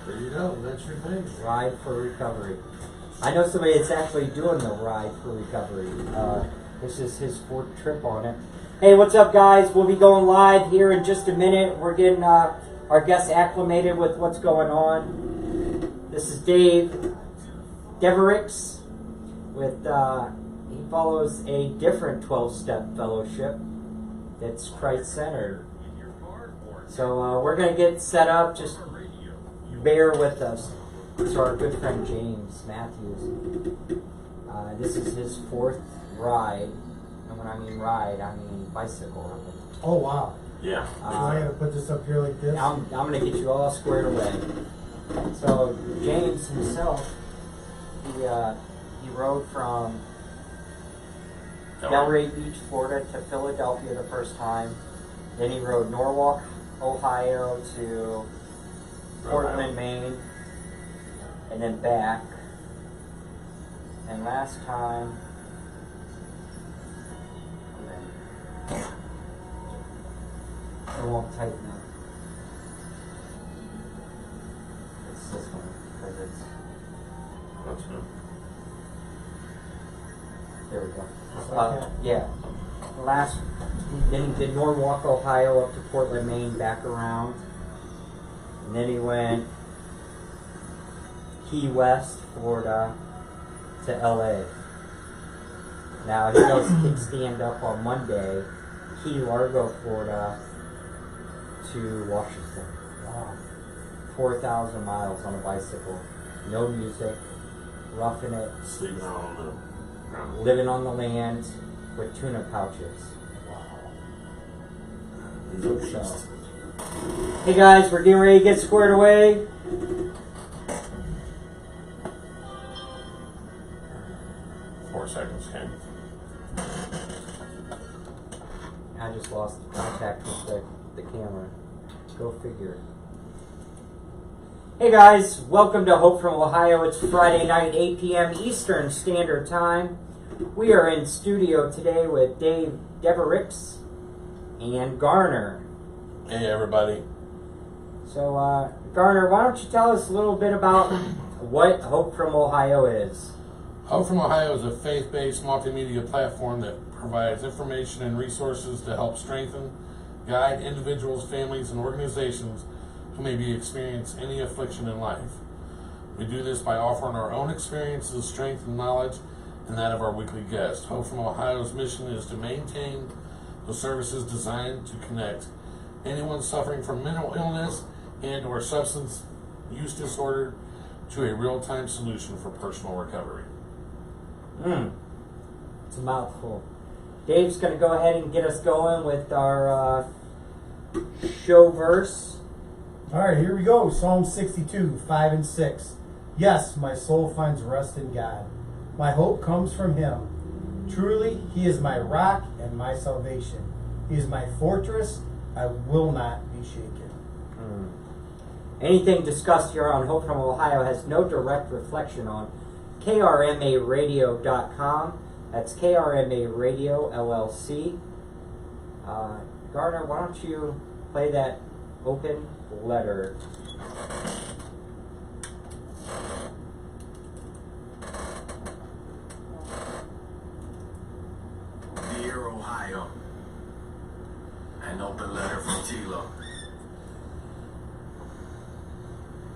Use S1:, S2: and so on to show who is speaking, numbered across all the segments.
S1: There you go. That's your thing.
S2: Ride for Recovery. I know somebody that's actually doing the Ride for Recovery. This is his 4th trip on it. Hey, what's up, guys? We'll be going live here in just a minute. We're getting our guests acclimated with what's going on. This is Dave Devericks with he follows a different 12-step fellowship that's Christ-centered. So we're going to get set up. Just bear with us. It's our good friend James Matthews. This is his 4th ride. And when I mean ride, I mean bicycle ride.
S3: Oh, wow.
S1: Yeah.
S3: So I gotta put this up here like this?
S2: I'm going to get you all squared away. So James himself, he rode from Delray Beach, Florida to Philadelphia the first time. Then he rode Norwalk, Ohio to Portland, Maine, and then back. And last time, it won't tighten up. It's this one, because it's,
S1: That's good.
S2: there we go.
S3: Okay.
S2: Yeah. Then he did Norwalk, Ohio up to Portland, Maine, back around. And then he went Key West, Florida to LA. Now he goes kickstand up on Monday, Key Largo, Florida to Washington. Wow. 4,000 miles on a bicycle. No music, roughing it.
S1: Sleeping on the ground.
S2: Living on the land with tuna pouches. So, hey guys, we're getting ready to get squared away.
S1: Four seconds, Ken.
S2: I just lost contact with the camera. Go figure. Hey guys, welcome to Hope from Ohio. It's Friday night, 8 p.m. Eastern Standard Time. We are in studio today with Dave Devericks and Garner.
S1: Hey, everybody.
S2: So, Garner, why don't you tell us a little bit about what Hope from Ohio is?
S1: Hope from Ohio is a faith-based multimedia platform that provides information and resources to help strengthen, guide individuals, families, and organizations who may be experiencing any affliction in life. We do this by offering our own experiences, strength, and knowledge, and that of our weekly guests. Hope from Ohio's mission is to maintain the services designed to connect anyone suffering from mental illness and or substance use disorder to a real-time solution for personal recovery.
S2: It's a mouthful. Dave's going to go ahead and get us going with our show verse.
S3: All right, here we go. Psalm 62, 5 and 6. Yes, my soul finds rest in God. My hope comes from Him. Truly, He is my rock and my salvation. He is my fortress. I will not be shaken.
S2: Anything discussed here on Hope from Ohio has no direct reflection on krmaradio.com. That's KRMA Radio LLC. Garner, why don't you play that open letter?
S4: Dear Ohio, an open letter from Tilo.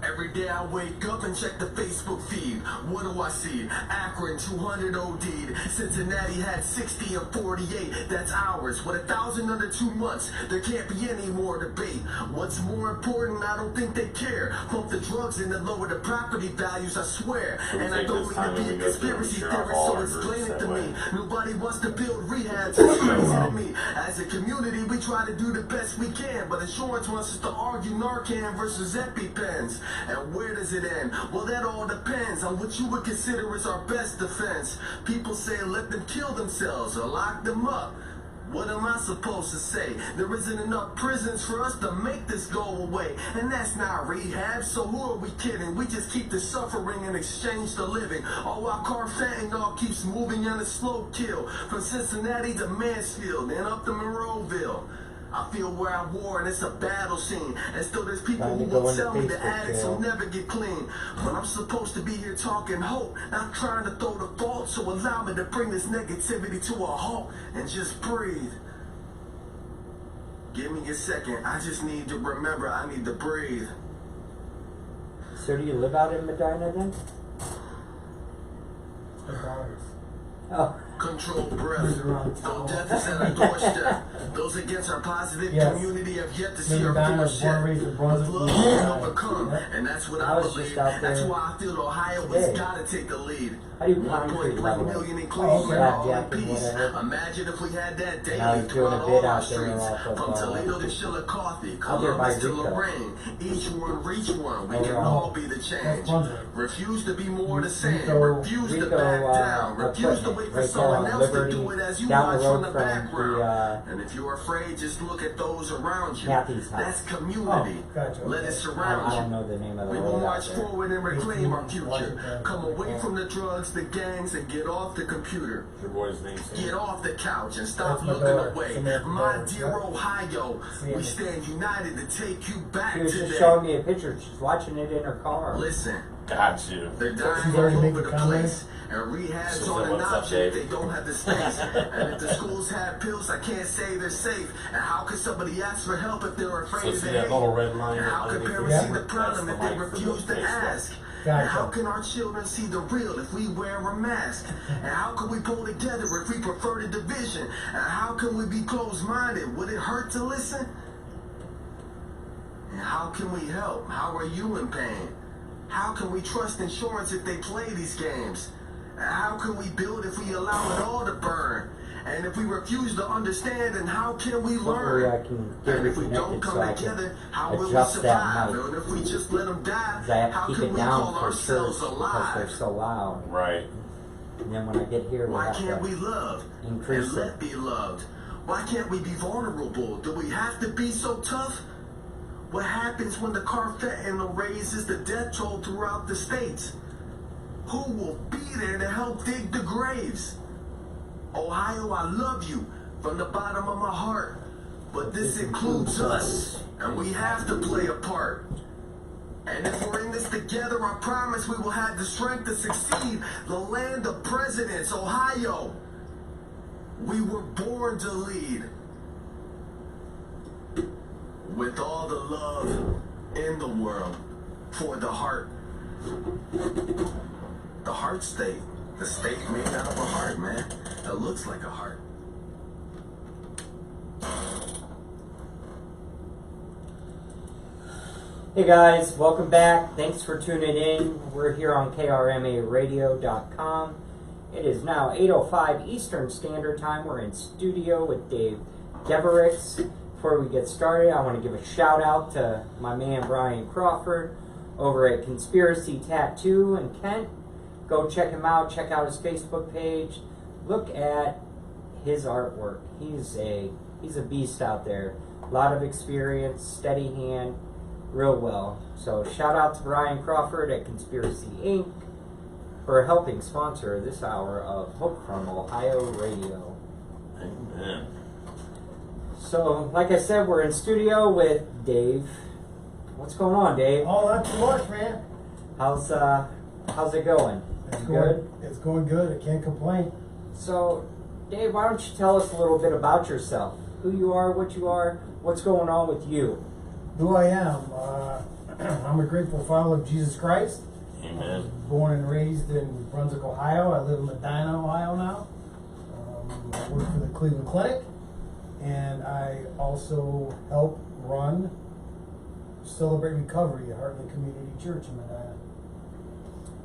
S4: Every day I wake up and check the Facebook feed. What do I see? Akron 200 OD'd. Cincinnati had 60 and 48. That's ours. With 1,000 under 2 months, there can't be any more debate. What's more important? I don't think they care. Pump the drugs in and lower the property values, I swear. And I don't mean to be a conspiracy theorist, so explain it to me. Nobody wants to build rehabs. It's crazy to me. As a community, we try to do the best we can, but insurance wants us to argue Narcan versus EpiPens. And where does it end? Well, that all depends on what you would consider as our best defense. People say let them kill themselves or lock them up. What am I supposed to say? There isn't enough prisons for us to make this go away. And that's not rehab, so who are we kidding? We just keep the suffering in exchange for living. All while car fentanyl keeps moving on a slow kill. From Cincinnati to Mansfield and up to Monroeville. I feel we're at war and it's a battle scene. And still there's people
S2: Trying to
S4: who
S2: go
S4: will
S2: into
S4: tell me the
S2: Facebook
S4: addicts
S2: jail.
S4: will never get clean. But I'm supposed to be here talking hope, not trying to throw the fault. So allow me to bring this negativity to a halt and just breathe. Give me a second, I just need to remember I need to breathe.
S2: So do you live out in Medina then? Oh.
S4: Control breath. Though death is at our doorstep, those against our positive community have yet to see our force yet. With love we can overcome, and that's what I believe. That's why I feel Ohio has got to take the lead.
S2: How do you concrete
S4: 1.3
S2: level?
S4: million including all in peace.
S2: Whatever.
S4: Imagine if we had that
S2: Now
S4: daily
S2: he's doing a
S4: throughout
S2: bit
S4: all our
S2: out there
S4: streets,
S2: off of,
S4: from Toledo to Chillicothe,
S2: out there by
S4: Columbus to
S2: Rico.
S4: Lorraine. Each one reach one. We can
S2: Overall.
S4: all be the change. Refuse to be more the same.
S2: Rico,
S4: Refuse to back down. Refuse to wait for
S2: right
S4: someone
S2: there on
S4: else to
S2: Liberty,
S4: do it as you
S2: down the
S4: watch
S2: road
S4: from the
S2: from
S4: background.
S2: the,
S4: And if you're afraid, just look at those around you.
S2: Kathy's house.
S4: That's community.
S3: Gotcha.
S4: Let it
S2: I
S4: surround
S2: don't
S4: you.
S2: know the name of the
S4: We
S2: road
S4: will
S2: out
S4: march
S2: there.
S4: forward and reclaim our future.
S3: Washington.
S4: Come away from the drugs, the gangs, and get off the computer.
S1: Your boy's name.
S4: Get off the couch and stop
S3: That's my
S4: looking
S3: daughter,
S4: away.
S3: Samantha
S4: My
S3: Devericks,
S4: dear
S3: right?
S4: Ohio, we
S3: Samantha.
S4: stand united to take you back
S2: She was just
S4: today.
S2: showing me a picture. She's watching it in her car.
S4: Listen,
S1: Got you.
S4: they're dying
S3: She's already
S4: all
S3: making
S4: over the
S3: comments.
S4: place. And rehab's
S1: So
S4: on an
S1: what's up,
S4: option if
S1: Dave?
S4: they don't have the space. And if the schools have pills, I can't say they're safe. And how can somebody ask for help if they're afraid
S1: So
S4: of
S1: see
S4: the
S1: that
S4: hate?
S1: little red line
S4: And how can
S1: underneath
S4: parents
S3: the-
S4: see the problem
S1: That's
S4: if
S1: the
S4: they
S1: mic for
S4: refuse
S1: the
S4: to
S1: Facebook.
S4: ask?
S3: Gotcha.
S4: And how can our children see the real if we wear a mask? And how can we pull together if we prefer the division? And how can we be closed-minded? Would it hurt to listen? And how can we help? How are you in pain? How can we trust insurance if they play these games? And how can we build if we allow it all to burn? And if we refuse to understand, then how can we
S2: Hopefully I
S4: learn?
S2: can get
S4: And if we don't
S2: reconnected so
S4: come
S2: I
S4: together,
S2: can
S4: how will we
S2: adjust that
S4: survive?
S2: mic.
S4: And if we just let them die,
S2: Because I have
S4: how
S2: to keep
S4: can
S2: it
S4: we
S2: down
S4: call
S2: for church
S4: ourselves
S2: because
S4: alive?
S2: they're so loud.
S1: Right.
S2: And then when I get here, we
S4: Why
S2: have
S4: can't
S2: to
S4: we love
S2: increase
S4: and let
S2: it.
S4: be loved? Why can't we be vulnerable? Do we have to be so tough? What happens when the car fentanyl raises the death toll throughout the states? Who will be there to help dig the graves? Ohio, I love you from the bottom of my heart, but this includes us, and we have to play a part. And if we're in this together, I promise we will have the strength to succeed. The land of presidents, Ohio. We were born to lead. With all the love in the world for the heart. The heart state. The state made out of a heart, man. That looks like a heart.
S2: Hey guys, welcome back. Thanks for tuning in. We're here on krmaradio.com. It is now 8:05 Eastern Standard Time. We're in studio with Dave Devericks. Before we get started, I want to give a shout out to my man Brian Crawford over at Conspiracy Tattoo in Kent. Go check him out. Check out his Facebook page. Look at his artwork. He's a beast out there. A lot of experience, steady hand, real well. So shout out to Brian Crawford at Conspiracy Inc. for helping sponsor this hour of Hope from Ohio Radio.
S1: Amen.
S2: So, like I said, we're in studio with Dave. What's going on, Dave?
S3: Oh, not too much, man.
S2: How's it going?
S3: It's
S2: You
S3: going,
S2: good?
S3: It's going good. I can't complain.
S2: So, Dave, why don't you tell us a little bit about yourself? Who you are, what you are, what's going on with you?
S3: Who I am. I'm a grateful follower of Jesus Christ.
S1: Amen.
S3: Born and raised in Brunswick, Ohio. I live in Medina, Ohio now. I work for the Cleveland Clinic, and I also help run Celebrate Recovery at Heartland Community Church in Medina.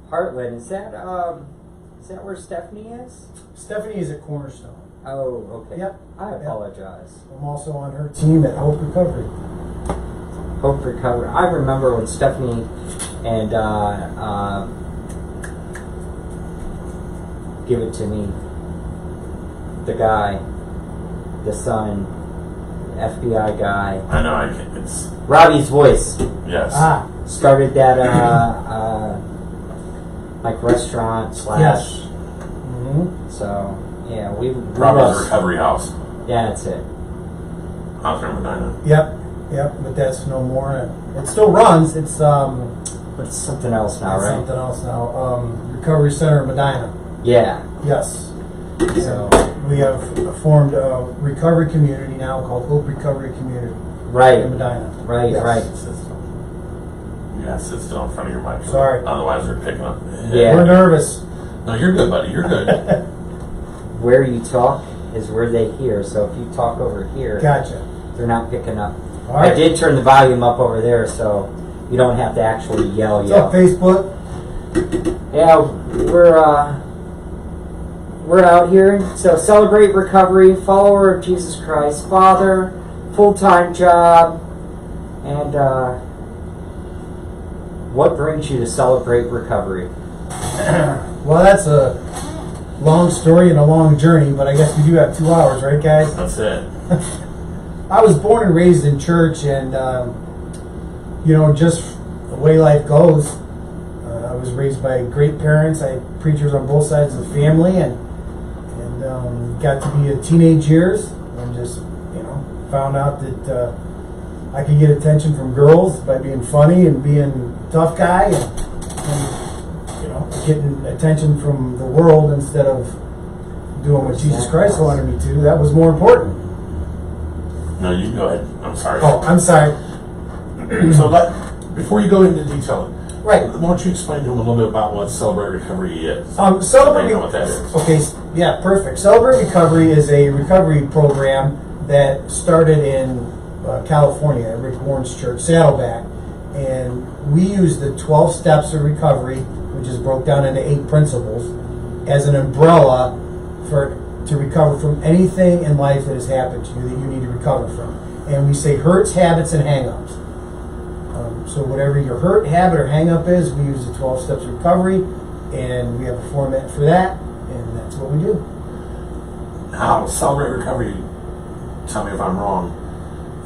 S2: Heartland, is that where Stephanie is?
S3: Stephanie is at Cornerstone.
S2: Oh, okay.
S3: Yep.
S2: I apologize.
S3: I'm also on her team at Hope Recovery.
S2: Hope Recovery. I remember when Stephanie and give it to me, the guy, the son, FBI guy,
S1: I know. I can. It's
S2: Robbie's Voice,
S1: yes.
S2: started that like restaurant slash.
S3: Yes. Mm-hmm.
S2: So yeah, we
S1: Robbie's
S2: love.
S1: Recovery House.
S2: Yeah, that's it.
S1: out there in Medina.
S3: Yep, but that's no more. It still runs. It's
S2: But it's something else now, right?
S3: something else now. Recovery Center in Medina.
S2: Yeah.
S3: Yes. So we have formed a recovery community now called Hope Recovery Community
S2: Right.
S3: in Medina.
S2: Right,
S3: Yes.
S2: right.
S1: Yeah, sit still in front of your mic.
S3: Sorry.
S1: Otherwise, they're picking up.
S2: Yeah.
S3: We're nervous.
S1: No, you're good, buddy. You're good.
S2: Where you talk is where they hear. So if you talk over here,
S3: Gotcha.
S2: they're not picking up.
S3: All right.
S2: I did turn the volume up over there, so you don't have to actually yell.
S3: What's up, Facebook?
S2: Yeah, we're out here. So celebrate recovery, follower of Jesus Christ, father, full-time job, and what brings you to celebrate recovery?
S3: Well, that's a long story and a long journey, but I guess we do have 2 hours, right, guys?
S1: That's it.
S3: I was born and raised in church, and just the way life goes. I was raised by great parents. I had preachers on both sides of the family, and got to be a teenage years, and just found out that I could get attention from girls by being funny and being a tough guy, and getting attention from the world instead of doing what Jesus Christ wanted me to. That was more important.
S1: No, you can go ahead. I'm sorry.
S3: Oh, I'm sorry.
S1: So before you go into detail,
S3: Right.
S1: why don't you explain to them a little bit about what Celebrate Recovery is?
S3: Celebrate.
S1: They know what that is.
S3: Okay, yeah, perfect. Celebrate Recovery is a recovery program that started in California at Rick Warren's church, Saddleback, and we use the 12 steps of recovery, which is broke down into 8 principles, as an umbrella to recover from anything in life that has happened to you that you need to recover from. And we say hurts, habits, and hang-ups. So whatever your hurt, habit, or hang-up is, we use the 12 steps of recovery, and we have a format for that, and that's what we do.
S1: Now, Celebrate Recovery, tell me if I'm wrong,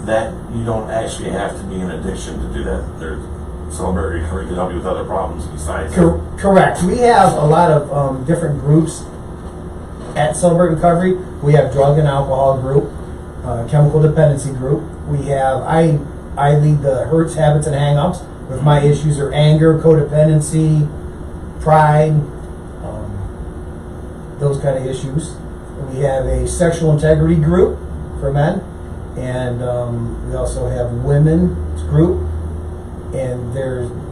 S1: that you don't actually have to be in addiction to do that. Celebrate Recovery can help you with other problems besides.
S3: Correct. We have a lot of different groups at Celebrate Recovery. We have drug and alcohol group, chemical dependency group. We have I lead the hurts, habits, and hang-ups. With my issues are anger, codependency, pride, those kind of issues. We have a sexual integrity group for men, and we also have women's group, and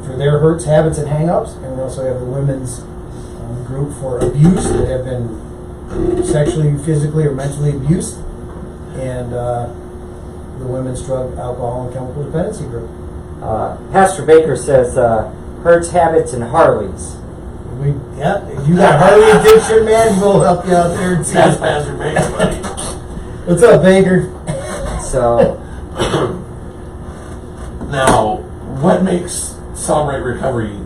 S3: for their hurts, habits, and hang-ups. And we also have the women's group for abuse that have been sexually, physically, or mentally abused, and the women's drug, alcohol, and chemical dependency group.
S2: Pastor Baker says hurts, habits, and Harleys.
S3: If you got Harley addiction, man, we'll help you out there.
S1: That's Pastor Baker, buddy.
S3: What's up, Baker?
S2: So
S1: Now, what makes Celebrate Recovery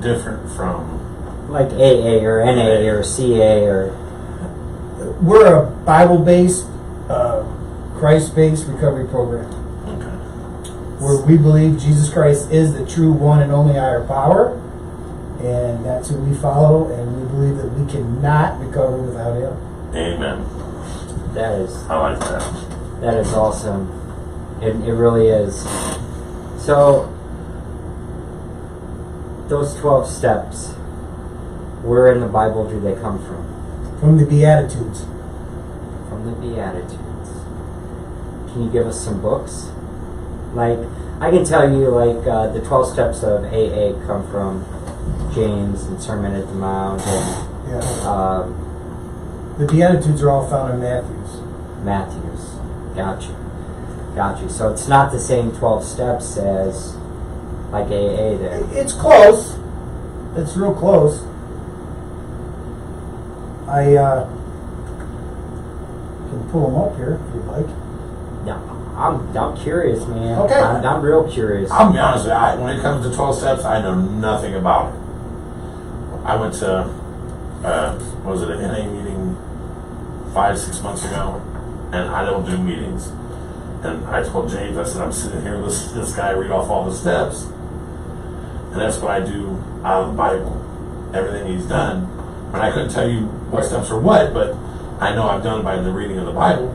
S1: different from?
S2: like AA or NA or CA or
S3: We're a Bible-based, Christ-based recovery program,
S1: Okay.
S3: where we believe Jesus Christ is the true one and only higher power, and that's who we follow, and we believe that we cannot recover without Him.
S1: Amen.
S2: that is
S1: I like that.
S2: that is awesome. It really is. So those 12 steps, where in the Bible do they come from?
S3: From the Beatitudes.
S2: From the Beatitudes. Can you give us some books? Like, I can tell you, like, the 12 steps of AA come from James and Sermon at the Mount and
S3: Yeah. The Beatitudes are all found in Matthew's.
S2: Matthews. Gotcha. So it's not the same 12 steps as, like, AA there.
S3: It's close. It's real close. I can pull them up here if you'd like.
S2: No, I'm curious, man.
S3: Okay.
S2: I'm real curious.
S1: I'll be honest with you, when it comes to 12 steps, I know nothing about it. I went to, was it an NA meeting 5-6 months ago, and I don't do meetings. And I told James, I said, I'm sitting here listening to this guy read off all the steps, and that's what I do out of the Bible, everything he's done. And I couldn't tell you what steps are what, but I know I've done it by the reading of the Bible.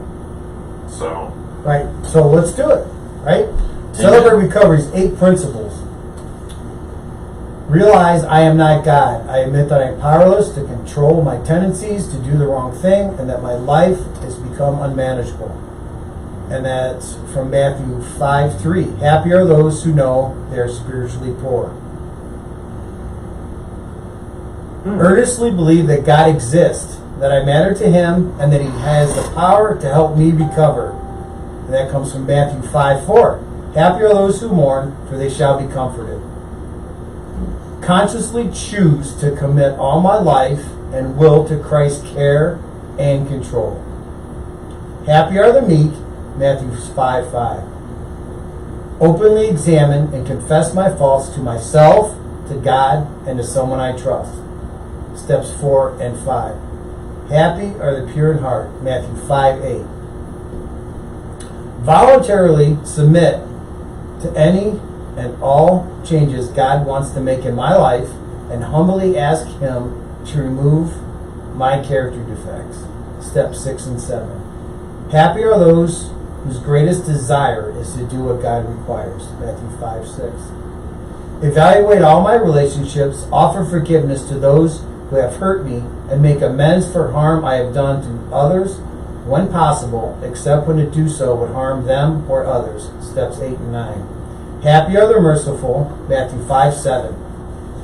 S1: So
S3: Right. So let's do it. Right. Celebrate Recovery's 8 principles. Realize I am not God. I admit that I am powerless to control my tendencies to do the wrong thing, and that my life has become unmanageable. And that's from Matthew 5:3. Happy are those who know they are spiritually poor. Earnestly believe that God exists, that I matter to Him, and that He has the power to help me recover. And that comes from Matthew 5:4. Happy are those who mourn, for they shall be comforted. Consciously choose to commit all my life and will to Christ's care and control. Happy are the meek, Matthew 5:5. Openly examine and confess my faults to myself, to God, and to someone I trust. Steps 4 and 5. Happy are the pure in heart, Matthew 5:8. Voluntarily submit to any and all changes God wants to make in my life, and humbly ask Him to remove my character defects. Steps 6 and 7. Happy are those whose greatest desire is to do what God requires. Matthew 5:6. Evaluate all my relationships, offer forgiveness to those who have hurt me, and make amends for harm I have done to others when possible, except when to do so would harm them or others. Steps 8 and 9. Happy are the merciful, Matthew 5:7.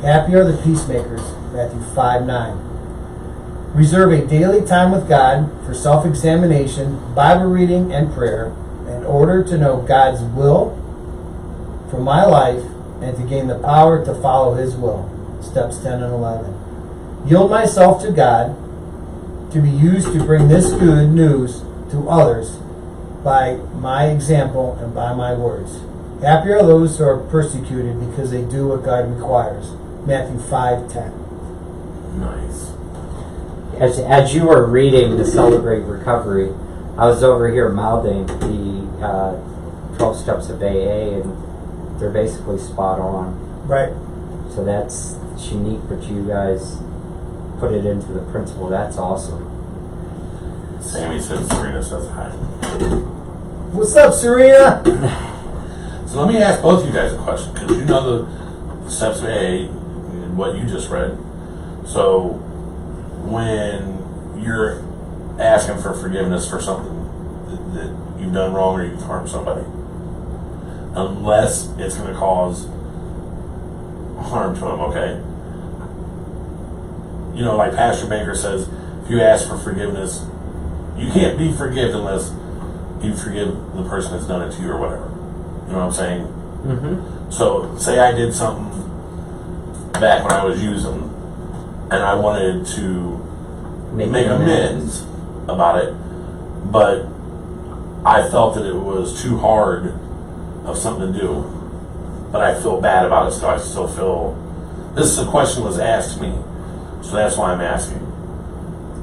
S3: Happy are the peacemakers, Matthew 5:9. Reserve a daily time with God for self-examination, Bible reading, and prayer in order to know God's will for my life and to gain the power to follow His will. Steps 10 and 11. Yield myself to God to be used to bring this good news to others by my example and by my words. Happy are those who are persecuted because they do what God requires. Matthew 5:10.
S1: Nice.
S2: As you were reading the Celebrate Recovery, I was over here mouthing the 12 steps of AA, and they're basically spot on.
S3: Right.
S2: So that's unique, but you guys put it into the principle. That's awesome.
S1: Sammy says Serena says hi.
S3: What's up, Serena?
S1: So let me ask both of you guys a question, because you know the steps of AA and what you just read. So when you're asking for forgiveness for something that you've done wrong or you've harmed somebody, unless it's going to cause harm to them, okay? You know, like Pastor Baker says, if you ask for forgiveness, you can't be forgiven unless you forgive the person that's done it to you or whatever. You know what I'm saying?
S2: Mm-hmm.
S1: So, say I did something back when I was using, and I wanted to make amends about it, but I felt that it was too hard of something to do, but I feel bad about it, so I still feel. This is a question that was asked me, so that's why I'm asking.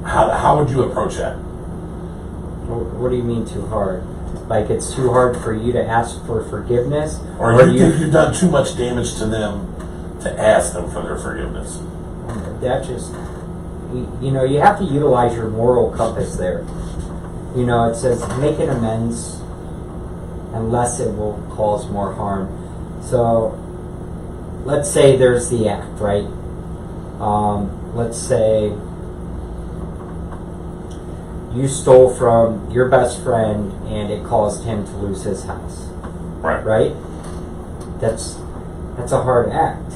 S1: How would you approach that?
S2: What do you mean too hard? Like it's too hard for you to ask for forgiveness?
S1: Or you think you've done too much damage to them to ask them for their forgiveness?
S2: That just, you know, you have to utilize your moral compass there. You know, it says make an amends unless it will cause more harm. So, let's say there's the act, right? Let's say you stole from your best friend and it caused him to lose his house.
S1: Right.
S2: Right? That's a hard act.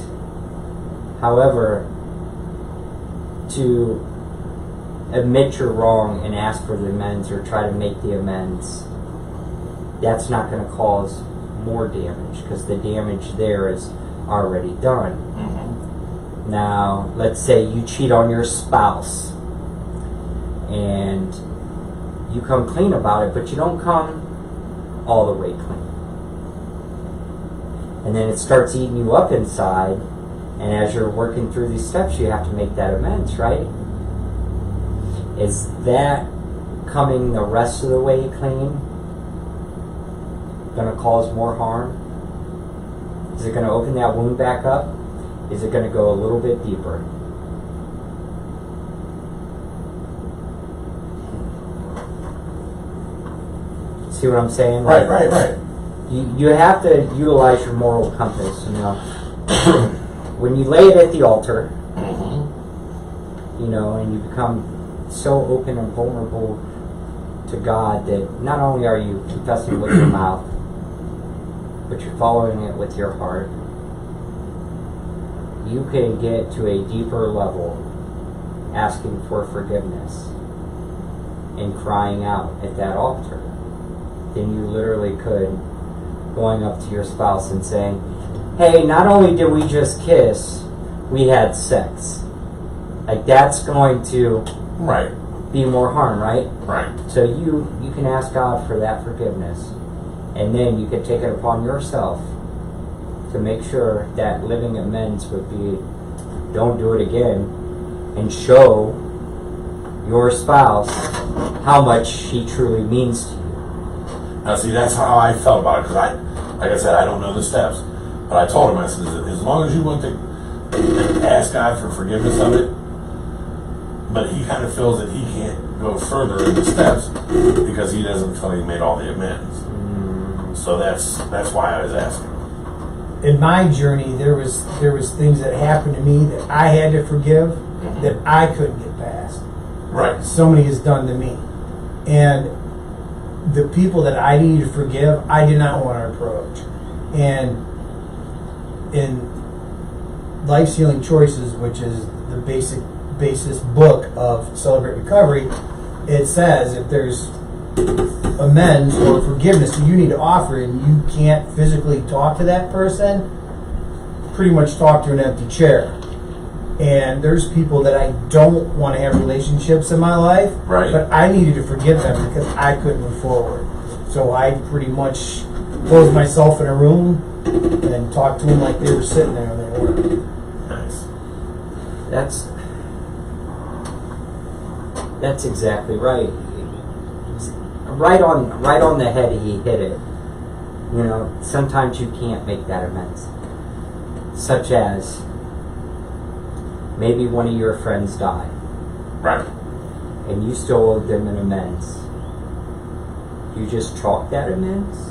S2: However, to admit you're wrong and ask for the amends or try to make the amends, that's not going to cause more damage because the damage there is already done.
S1: Mm-hmm.
S2: Now, let's say you cheat on your spouse and you come clean about it, but you don't come all the way clean. And then it starts eating you up inside, and as you're working through these steps, you have to make that amends, right? Is that coming the rest of the way clean going to cause more harm? Is it going to open that wound back up? Is it going to go a little bit deeper? See what I'm saying?
S1: Right.
S2: You have to utilize your moral compass, you know. When you lay it at the altar, you know, and you become so open and vulnerable to God that not only are you confessing with your mouth, but you're following it with your heart, you can get to a deeper level asking for forgiveness and crying out at that altar than you literally could going up to your spouse and saying, hey, not only did we just kiss, we had sex. Like, that's going to be more harm, right?
S1: Right.
S2: So you can ask God for that forgiveness, and then you can take it upon yourself to make sure that living amends would be, don't do it again, and show your spouse how much she truly means to you.
S1: Now, see, that's how I felt about it, because like I said, I don't know the steps. But I told him, I said, as long as you want to ask God for forgiveness of it, but he kind of feels that he can't go further in the steps because he doesn't feel he made all the amends. So that's why I was asking.
S3: In my journey, there was things that happened to me that I had to forgive that I couldn't get past.
S1: Right.
S3: Somebody has done to me. And the people that I needed to forgive, I did not want to approach. And in Life's Healing Choices, which is the basis book of Celebrate Recovery, it says if there's amends or forgiveness that you need to offer and you can't physically talk to that person, pretty much talk to an empty chair. And there's people that I don't want to have relationships in my life, but I needed to forgive them because I couldn't move forward. So I pretty much closed myself in a room and talked to them like they were sitting there and they weren't.
S1: Nice.
S2: That's exactly right. Right on the head he hit it. You know, sometimes you can't make that amends. Such as maybe one of your friends died.
S1: Right.
S2: And you still owe them an amends. You just chalk that amends?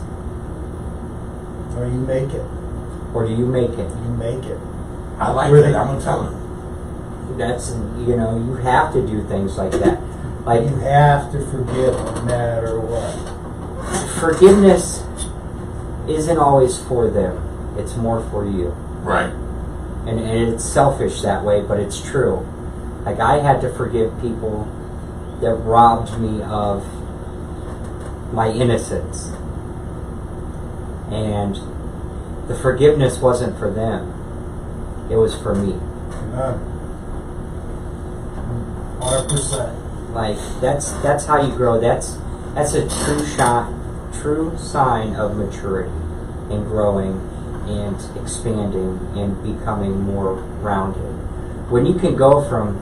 S3: Or you make it.
S2: Or do you make it?
S3: You make it.
S1: I like that. I'm gonna tell him.
S2: That's, you know, you have to do things like that. Like,
S3: you have to forgive no matter what.
S2: Forgiveness isn't always for them. It's more for you.
S1: Right.
S2: And it's selfish that way, but it's true. Like, I had to forgive people that robbed me of my innocence. And the forgiveness wasn't for them. It was for me.
S3: 100%.
S2: Like, that's how you grow. That's a true sign of maturity and growing and expanding and becoming more rounded. When you can go from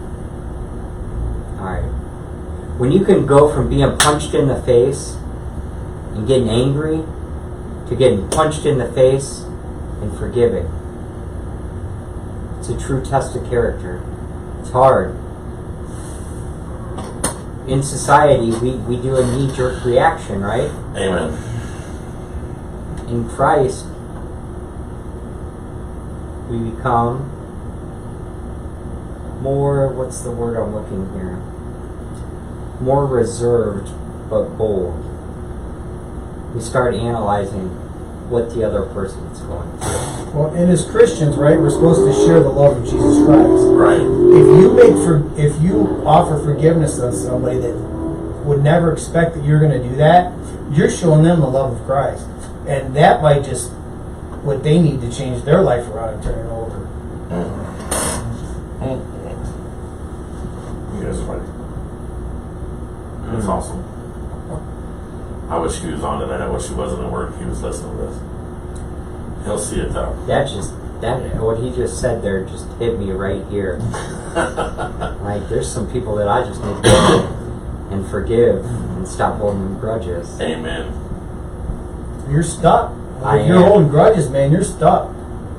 S2: being punched in the face and getting angry to getting punched in the face and forgiving. It's a true test of character. It's hard. In society, we do a knee-jerk reaction, right?
S1: Amen.
S2: In Christ, we become more, what's the word I'm looking here? More reserved, but bold. We start analyzing what the other person is going through.
S3: Well, and as Christians, right, we're supposed to share the love of Jesus Christ.
S1: Right.
S3: If you offer forgiveness on somebody that would never expect that you're going to do that, you're showing them the love of Christ, and that might just what they need to change their life around and turn it over.
S1: You guys are funny. That's awesome. I wish he was on to that. I wish he wasn't at work. He was listening to this. He'll see it though.
S2: What he just said there just hit me right here. Like, there's some people that I just need to go and forgive and stop holding grudges.
S1: Amen.
S3: You're stuck. If you're holding grudges, man, you're stuck.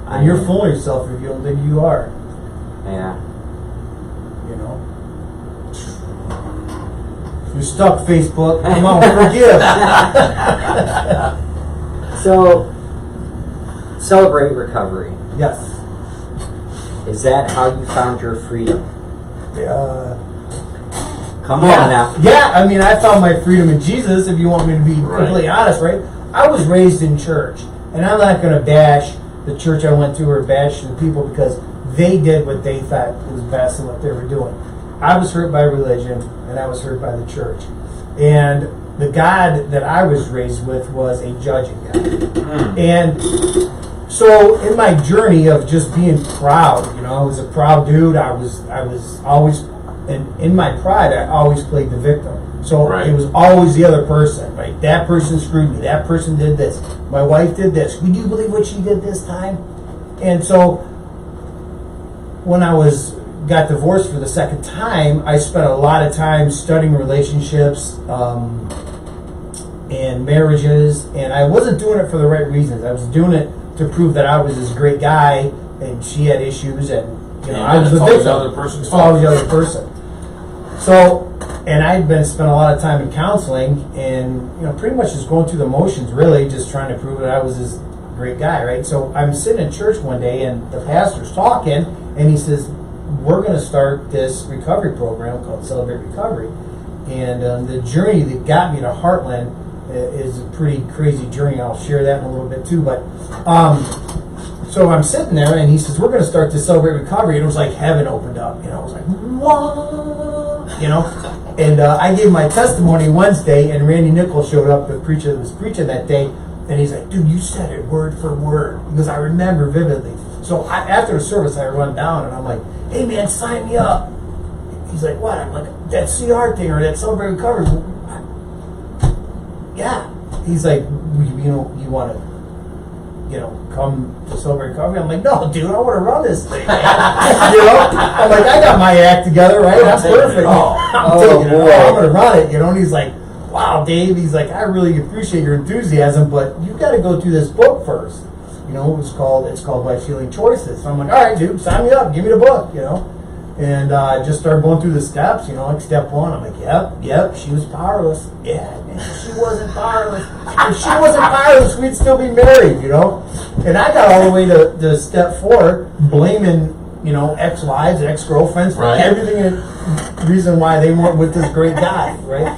S3: And you're fooling yourself if you don't think you are.
S2: Yeah.
S3: You know? You're stuck, Facebook. Come on, forgive.
S2: So, celebrate recovery.
S3: Yes.
S2: Is that how you found your freedom? Come
S3: Yeah.
S2: on now.
S3: Yeah, I mean, I found my freedom in Jesus, if you want me to be completely honest, right? I was raised in church, and I'm not going to bash the church I went to or bash the people because they did what they thought was best and what they were doing. I was hurt by religion, and I was hurt by the church. And the God that I was raised with was a judging God. And so in my journey of just being proud, I was a proud dude. I was always, and in my pride, I always played the victim. So it was always the other person, right? That person screwed me. That person did this. My wife did this. Would you believe what she did this time? And so when I got divorced for the second time, I spent a lot of time studying relationships and marriages, and I wasn't doing it for the right reasons. I was doing it to prove that I was this great guy, and she had issues, and I was the victim.
S1: Other person's
S3: It's always the other person. So, and I'd spent a lot of time in counseling, and pretty much just going through the motions, really, just trying to prove that I was this great guy, right? So I'm sitting in church one day, and the pastor's talking, and he says, "We're going to start this recovery program called Celebrate Recovery," and the journey that got me to Heartland is a pretty crazy journey. I'll share that in a little bit too, but. So I'm sitting there, and he says, "We're going to start this Celebrate Recovery," and it was like heaven opened up. I was like, "What?" And I gave my testimony Wednesday, and Randy Nichols showed up, the preacher that was preaching that day, and he's like, "Dude, you said it word for word," because I remember vividly. So after the service, I run down, and I'm like, "Hey, man, sign me up." He's like, "What?" I'm like, "That CR thing or that Celebrate Recovery." Yeah. He's like, "You want to come to Sober Recovery?" I'm like, "No, dude, I want to run this thing." I'm like, "I got my act together, right? That's perfect. I'm going to run it." And he's like, "Wow, Dave," he's like, "I really appreciate your enthusiasm, but you got to go through this book first." It's called Life Healing Choices. So I'm like, "All right, dude, sign me up, give me the book," And I just started going through the steps, like step one. I'm like, yep, she was powerless. Yeah, man, she wasn't powerless. If she wasn't powerless, we'd still be married, And I got all the way to step 4, blaming, ex-wives and ex-girlfriends for everything and reason why they weren't with this great guy, right?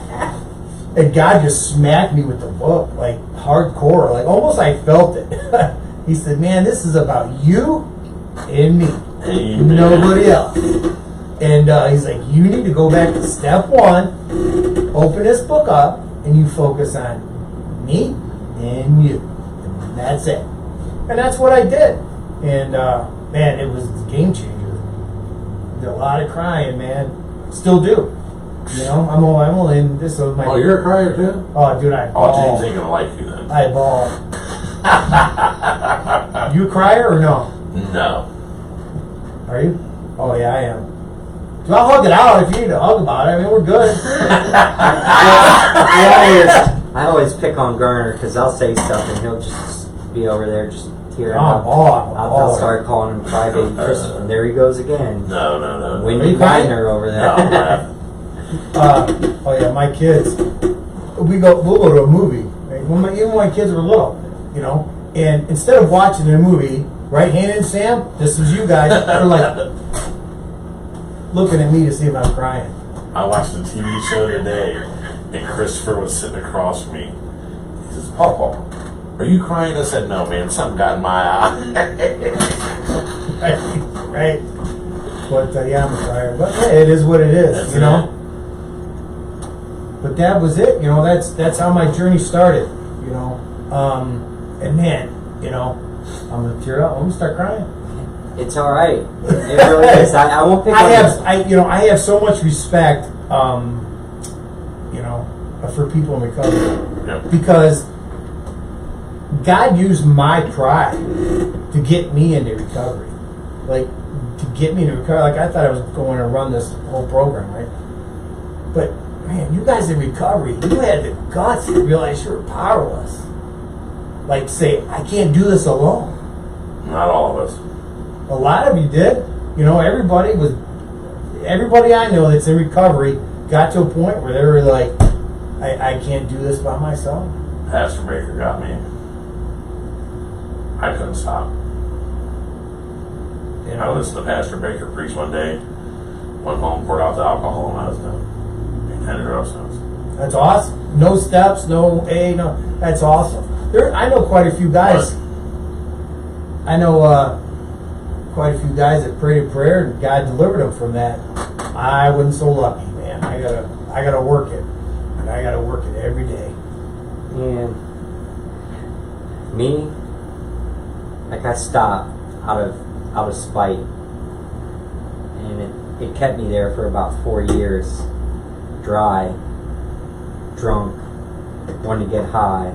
S3: And God just smacked me with the book, like hardcore, like almost I felt it. He said, "Man, this is about you and me.
S1: Amen.
S3: Nobody else." And he's like, "You need to go back to step 1, open this book up, and you focus on me and you. And that's it." And that's what I did. And man, it was a game changer. Did a lot of crying, man. Still do. I'm only in this. Was my,
S1: Oh, you're a crier too?
S3: Oh, dude, I
S1: Oh,
S3: ball.
S1: James ain't gonna like you then.
S3: I ball. You a crier or no?
S1: No.
S3: Are you? Oh yeah, I am. So I'll hug it out if you need to hug about it. I mean, we're good.
S2: I always pick on Garner because I'll say stuff and he'll just be over there just tearing up. I'll start calling him Crybaby Christopher. And there he goes again.
S1: No.
S2: Wendy Weiner over there.
S1: No,
S3: Oh yeah, my kids. We'll go to a movie. Right? Even when my kids were little, and instead of watching a movie, right, Hannah and Sam, this is you guys, they're like looking at me to see if I'm crying.
S1: I watched a TV show today, and Christopher was sitting across from me. He says, "Papa, are you crying?" I said, "No, man, something got in my eye."
S3: Right. But yeah, I'm a crier. But yeah, it is what it is,
S1: That's it.
S3: But that was it, that's how my journey started, and man, I'm gonna tear up. I'm gonna start crying.
S2: It's all right. It really is. I won't pick on
S3: I have so much respect, for people in recovery because God used my pride to get me into recovery, like to get me into recovery. Like I thought I was going to run this whole program, right? But man, you guys in recovery, you had the guts to realize you were powerless. Like say, I can't do this alone.
S1: Not all of us.
S3: A lot of you did. Everybody I know that's in recovery got to a point where they were like, I can't do this by myself.
S1: Pastor Baker got me. I couldn't stop.
S3: You
S1: I
S3: know?
S1: listened to Pastor Baker preach one day, went home, poured out the alcohol, and I was done. Ain't had a drug since.
S3: That's awesome. No steps, no A, no. That's awesome. I know quite a few guys. I know quite a few guys that prayed a prayer and God delivered them from that. I wasn't so lucky, man. I gotta work it. And I gotta work it every day.
S2: And me, like I stopped out of spite, and it kept me there for about 4 years, dry, drunk, wanting to get high,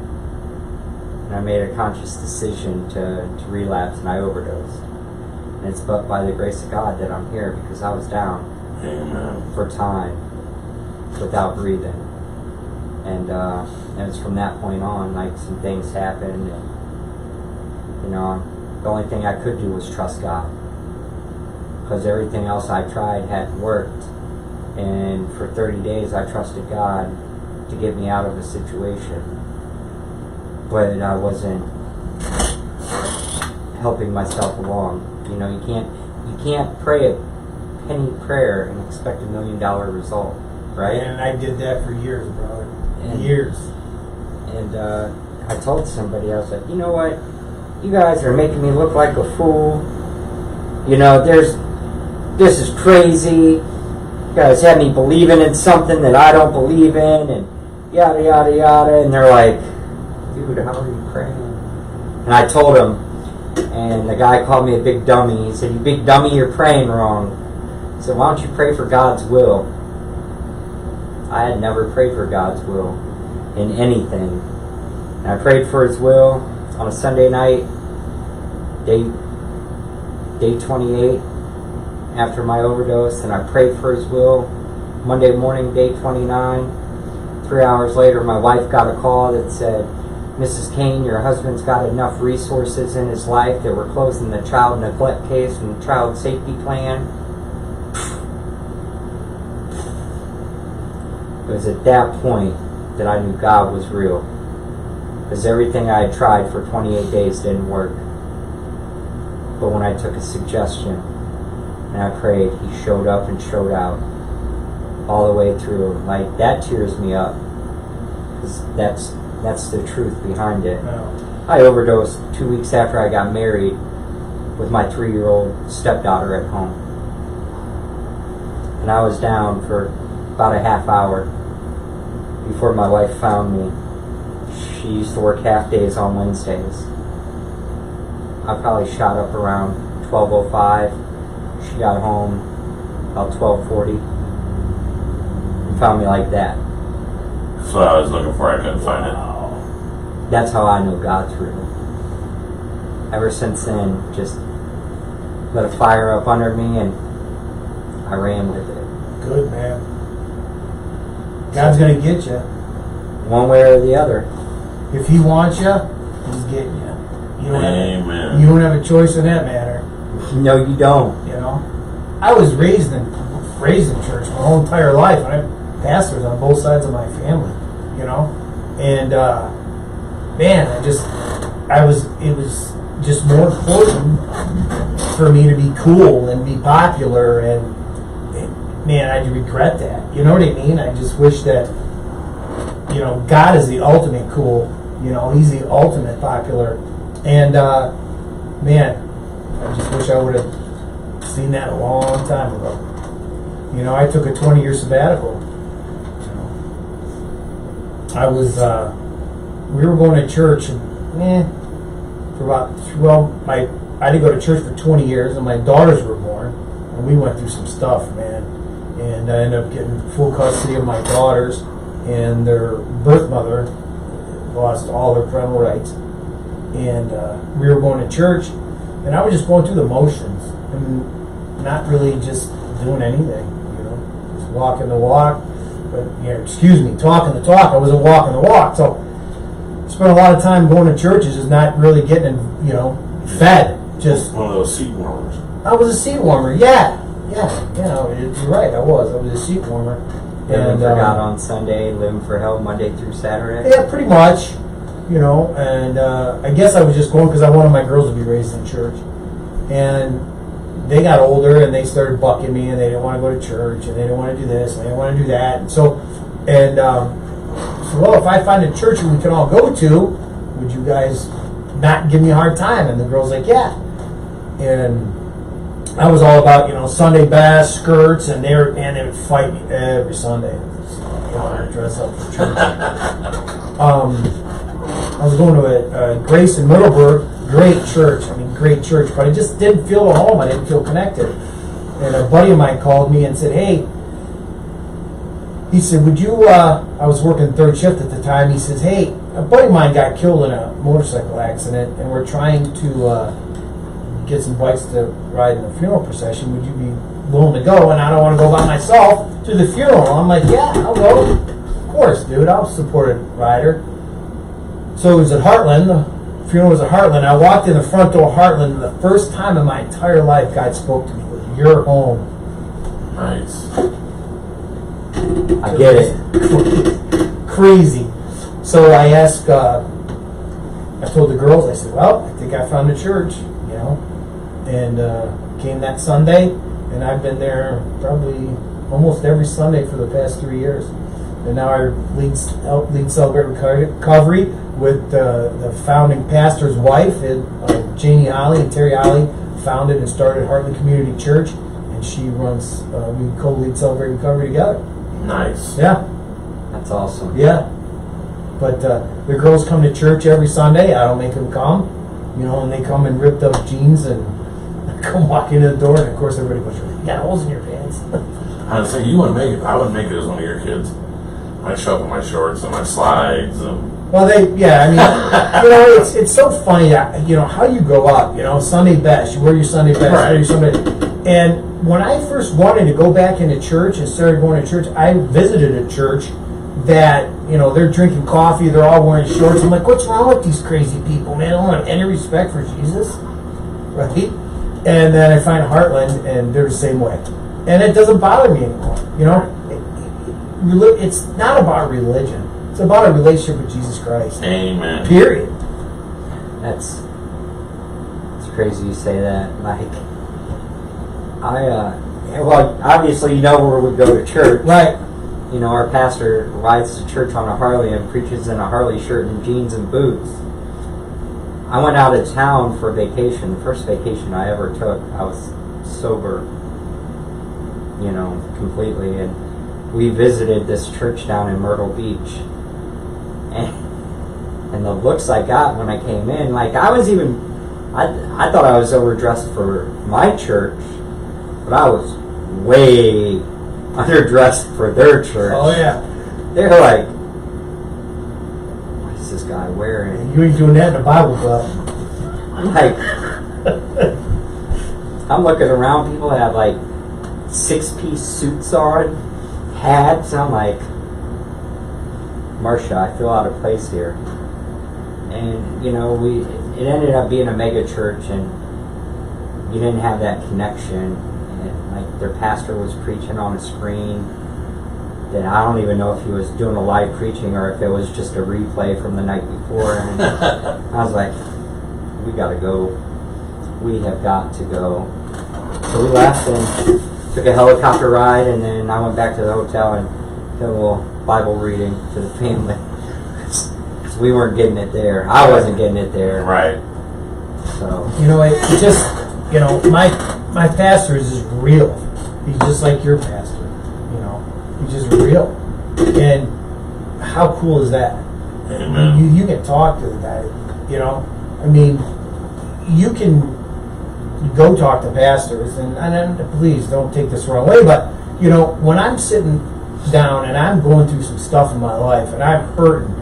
S2: and I made a conscious decision to relapse, and I overdosed. And it's but by the grace of God that I'm here, because I was down
S1: Amen.
S2: for time without breathing. And it's from that point on, like, some things happened, and, you know, the only thing I could do was trust God, because everything else I tried hadn't worked. And for 30 days I trusted God to get me out of a situation, but I wasn't helping myself along. You know, you can't pray a penny prayer and expect $1 million result, right?
S3: And I did that for years, brother.
S2: And-
S3: Years.
S2: And I told somebody, I was like, you know what? You guys are making me look like a fool. You know, this is crazy. You guys have me believing in something that I don't believe in, and yada, yada, yada. And they're like, dude, how are you praying? And I told them, and the guy called me a big dummy. He said, you big dummy, you're praying wrong. I said, why don't you pray for God's will? I had never prayed for God's will in anything. And I prayed for His will on a Sunday night, day 28 after my overdose, and I prayed for His will Monday morning, day 29. 3 hours later, my wife got a call that said, Mrs. Kane, your husband's got enough resources in his life that we're closing the child neglect case and child safety plan. It was at that point that I knew God was real, because everything I had tried for 28 days didn't work. But when I took a suggestion and I prayed, He showed up and showed out all the way through. Like, that tears me up, because that's the truth behind it.
S3: No.
S2: I overdosed 2 weeks after I got married with my 3-year-old stepdaughter at home. And I was down for about a half hour before my wife found me. She used to work half days on Wednesdays. I probably shot up around 12:05. She got home about 12:40 and found me like that.
S1: That's what I was looking for. I couldn't find it.
S2: That's how I know God's real. Ever since then, just let a fire up under me, and I ran with it.
S3: Good, man. God's gonna get you.
S2: One way or the other.
S3: If He wants you, He's getting you. You don't
S1: Amen.
S3: you don't have a choice in that matter.
S2: No, you don't.
S3: You know, I was raised in church my whole entire life. I have pastors on both sides of my family. You know, and man, it was just more important for me to be cool and be popular, and man, I regret that. You know what I mean? I just wish that, you know, God is the ultimate cool. You know, He's the ultimate popular. And, man, I just wish I would have seen that a long time ago. You know, I took a 20-year sabbatical. You know, we were going to church, and, for about, I didn't go to church for 20 years, and my daughters were born, and we went through some stuff, man. And I ended up getting full custody of my daughters, and their birth mother lost all her parental rights. And we were going to church, and I was just going through the motions and not really just doing anything, you know, just walking the walk. But, you know, talking the talk. I wasn't walking the walk. So I spent a lot of time going to churches, just not really getting, you know, fed. Just
S1: One of those seat warmers.
S3: I was a seat warmer. Yeah, you're right. I was a seat warmer,
S2: Living for God on Sunday, living for hell Monday through Saturday.
S3: Yeah, pretty much. You know, and I guess I was just going because I wanted my girls to be raised in church. And they got older and they started bucking me, and they didn't want to go to church, and they didn't want to do this, and they didn't want to do that. And so, well, if I find a church that we can all go to, would you guys not give me a hard time? And the girl's like, yeah. And I was all about, Sunday best, skirts, and they would fight me every Sunday. Dress up for church. I was going to a Grace in Middleburg, great church, but I just didn't feel at home. I didn't feel connected. And a buddy of mine called me and said, hey, he said, would you, I was working third shift at the time, he says, hey, a buddy of mine got killed in a motorcycle accident, and we're trying to get some bikes to ride in the funeral procession. Would you be willing to go? And I don't want to go by myself to the funeral. I'm like, yeah, I'll go. Of course, dude, I'll support a rider. So it was at Heartland. The funeral was at Heartland. I walked in the front door of Heartland, and the first time in my entire life God spoke to me was, you're home.
S1: Nice.
S2: I get it.
S3: Crazy. So I asked, I told the girls, I said, well, I think I found a church, and came that Sunday, and I've been there probably almost every Sunday for the past 3 years. And now I help lead Celebrate Recovery with the founding pastor's wife, Janie Holly and Terry Holly, founded and started Heartland Community Church, and she runs, we co-lead Celebrate Recovery together.
S1: Nice.
S3: Yeah.
S2: That's awesome.
S3: Yeah. But the girls come to church every Sunday. I don't make them come, and they come in ripped up jeans and come walk into the door, and of course everybody goes, you got holes in your pants.
S1: I was saying, you wouldn't make it. I wouldn't make it as one of your kids. I'd show up in my shorts and my slides.
S3: Well, it's so funny, how you grow up, Sunday best, you wear your Sunday best,
S1: right.
S3: wear your Sunday. And when I first wanted to go back into church and started going to church, I visited a church that, they're drinking coffee, they're all wearing shorts. I'm like, what's wrong with these crazy people, man? I don't have any respect for Jesus, right? And then I find Heartland, and they're the same way. And it doesn't bother me anymore, It's not about religion. It's about a relationship with Jesus Christ.
S1: Amen.
S3: Period.
S2: It's crazy you say that. Like, well, obviously where we go to church.
S3: Right.
S2: Our pastor rides to church on a Harley and preaches in a Harley shirt and jeans and boots. I went out of town for vacation. The first vacation I ever took, I was sober, completely. And we visited this church down in Myrtle Beach. And the looks I got when I came in, like I thought I was overdressed for my church, but I was way underdressed for their church.
S3: Oh, yeah.
S2: They're like, what is this guy wearing?
S3: You ain't doing that in a Bible club.
S2: Like, I'm looking around, people have like 6-piece suits on, hats. I'm like, Marcia, I feel out of place here. And, it ended up being a mega church, and you didn't have that connection. And, like, their pastor was preaching on a screen that I don't even know if he was doing a live preaching or if it was just a replay from the night before. And I was like, we got to go. We have got to go. So we left and took a helicopter ride, and then I went back to the hotel and did a little Bible reading to the family. So we weren't getting it there. I wasn't getting it there.
S1: Right.
S2: So
S3: It just, my pastor is just real. He's just like your pastor. He's just real. And how cool is that?
S1: Amen.
S3: You can talk to the guy. You can go talk to pastors, and please don't take this the wrong way, but when I'm sitting down and I'm going through some stuff in my life and I'm hurting,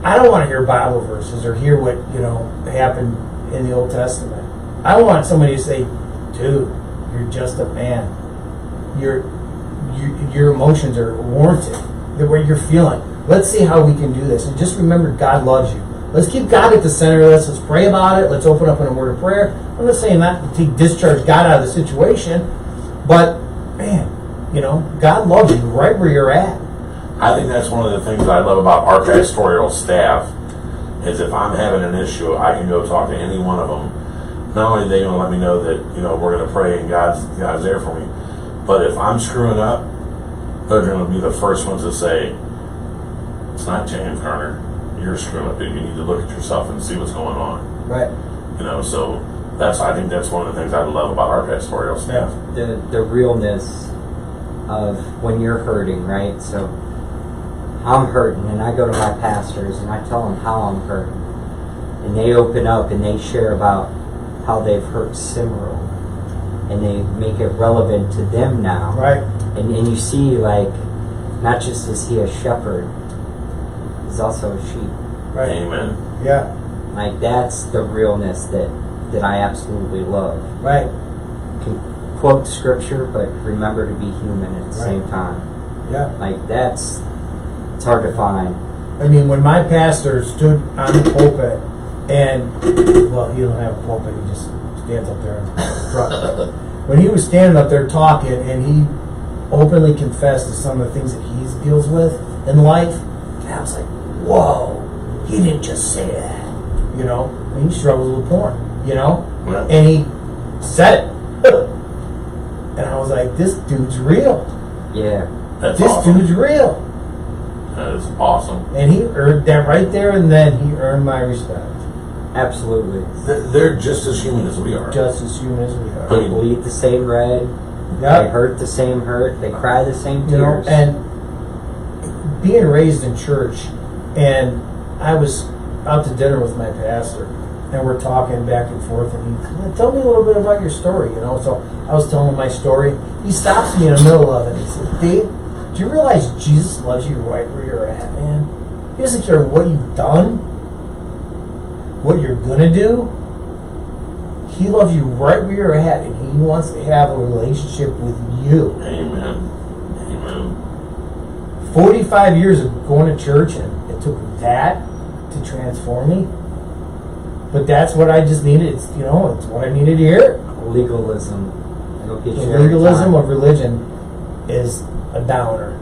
S3: I don't want to hear Bible verses or hear what happened in the Old Testament. I want somebody to say, dude, you're just a man. Your emotions are warranted. They're what you're feeling. Let's see how we can do this. And just remember, God loves you. Let's keep God at the center of this. Let's pray about it. Let's open up in a word of prayer. I'm not saying that to discharge God out of the situation, but man, You know, God loves you right where you're at.
S5: I think that's one of the things I love about our pastoral staff is if I'm having an issue, I can go talk to any one of them. Not only are they going to let me know that, you know, we're going to pray and God's there for me, but if I'm screwing up, they're going to be the first ones to say, it's not James Garner, you're screwing up, dude. You need to look at yourself and see what's going on.
S3: Right.
S5: You know, so I think that's one of the things I love about our pastoral staff.
S2: The realness of when you're hurting, right? So I'm hurting, and I go to my pastors and I tell them how I'm hurting, and they open up and they share about how they've hurt similarly, and they make it relevant to them now.
S3: Right.
S2: And you see, like, not just is he a shepherd, he's also a sheep.
S3: Right.
S5: Amen.
S3: Yeah.
S2: Like, that's the realness that I absolutely love.
S3: Right.
S2: You can quote scripture, but remember to be human at the same time.
S3: Yeah.
S2: Like, it's hard to find.
S3: I mean, when my pastor stood on the pulpit and, well, he don't have a pulpit, he just stands up there in front. When he was standing up there talking and he openly confessed to some of the things that he deals with in life, and I was like, whoa, he didn't just say that. You know, and he struggles with porn, you know?
S5: Yeah.
S3: And he said it. And I was like, this dude's real.
S2: Yeah.
S5: That's
S3: This
S5: awesome.
S3: dude's real.
S5: That is awesome.
S3: And he earned that right there and then. He earned my respect.
S2: Absolutely.
S5: They're just as human as we are.
S3: Just as human as we are.
S2: They bleed the same red. They
S3: Yep.
S2: hurt the same hurt. They cry the same
S3: You know,
S2: tears.
S3: and being raised in church, and I was out to dinner with my pastor, and we're talking back and forth, and he, tell me a little bit about your story, you know. So I was telling him my story. He stops me in the middle of it. He said, Dave, do you realize Jesus loves you right where you're at, man? He doesn't care what you've done, what you're gonna do. He loves you right where you're at, and he wants to have a relationship with you.
S5: Amen. Amen.
S3: 45 years of going to church, and it took that to transform me. But that's what I just needed. It's, you know, it's what I needed to hear.
S2: legalism. It'll get
S3: The
S2: you every
S3: legalism
S2: time.
S3: of religion is a downer.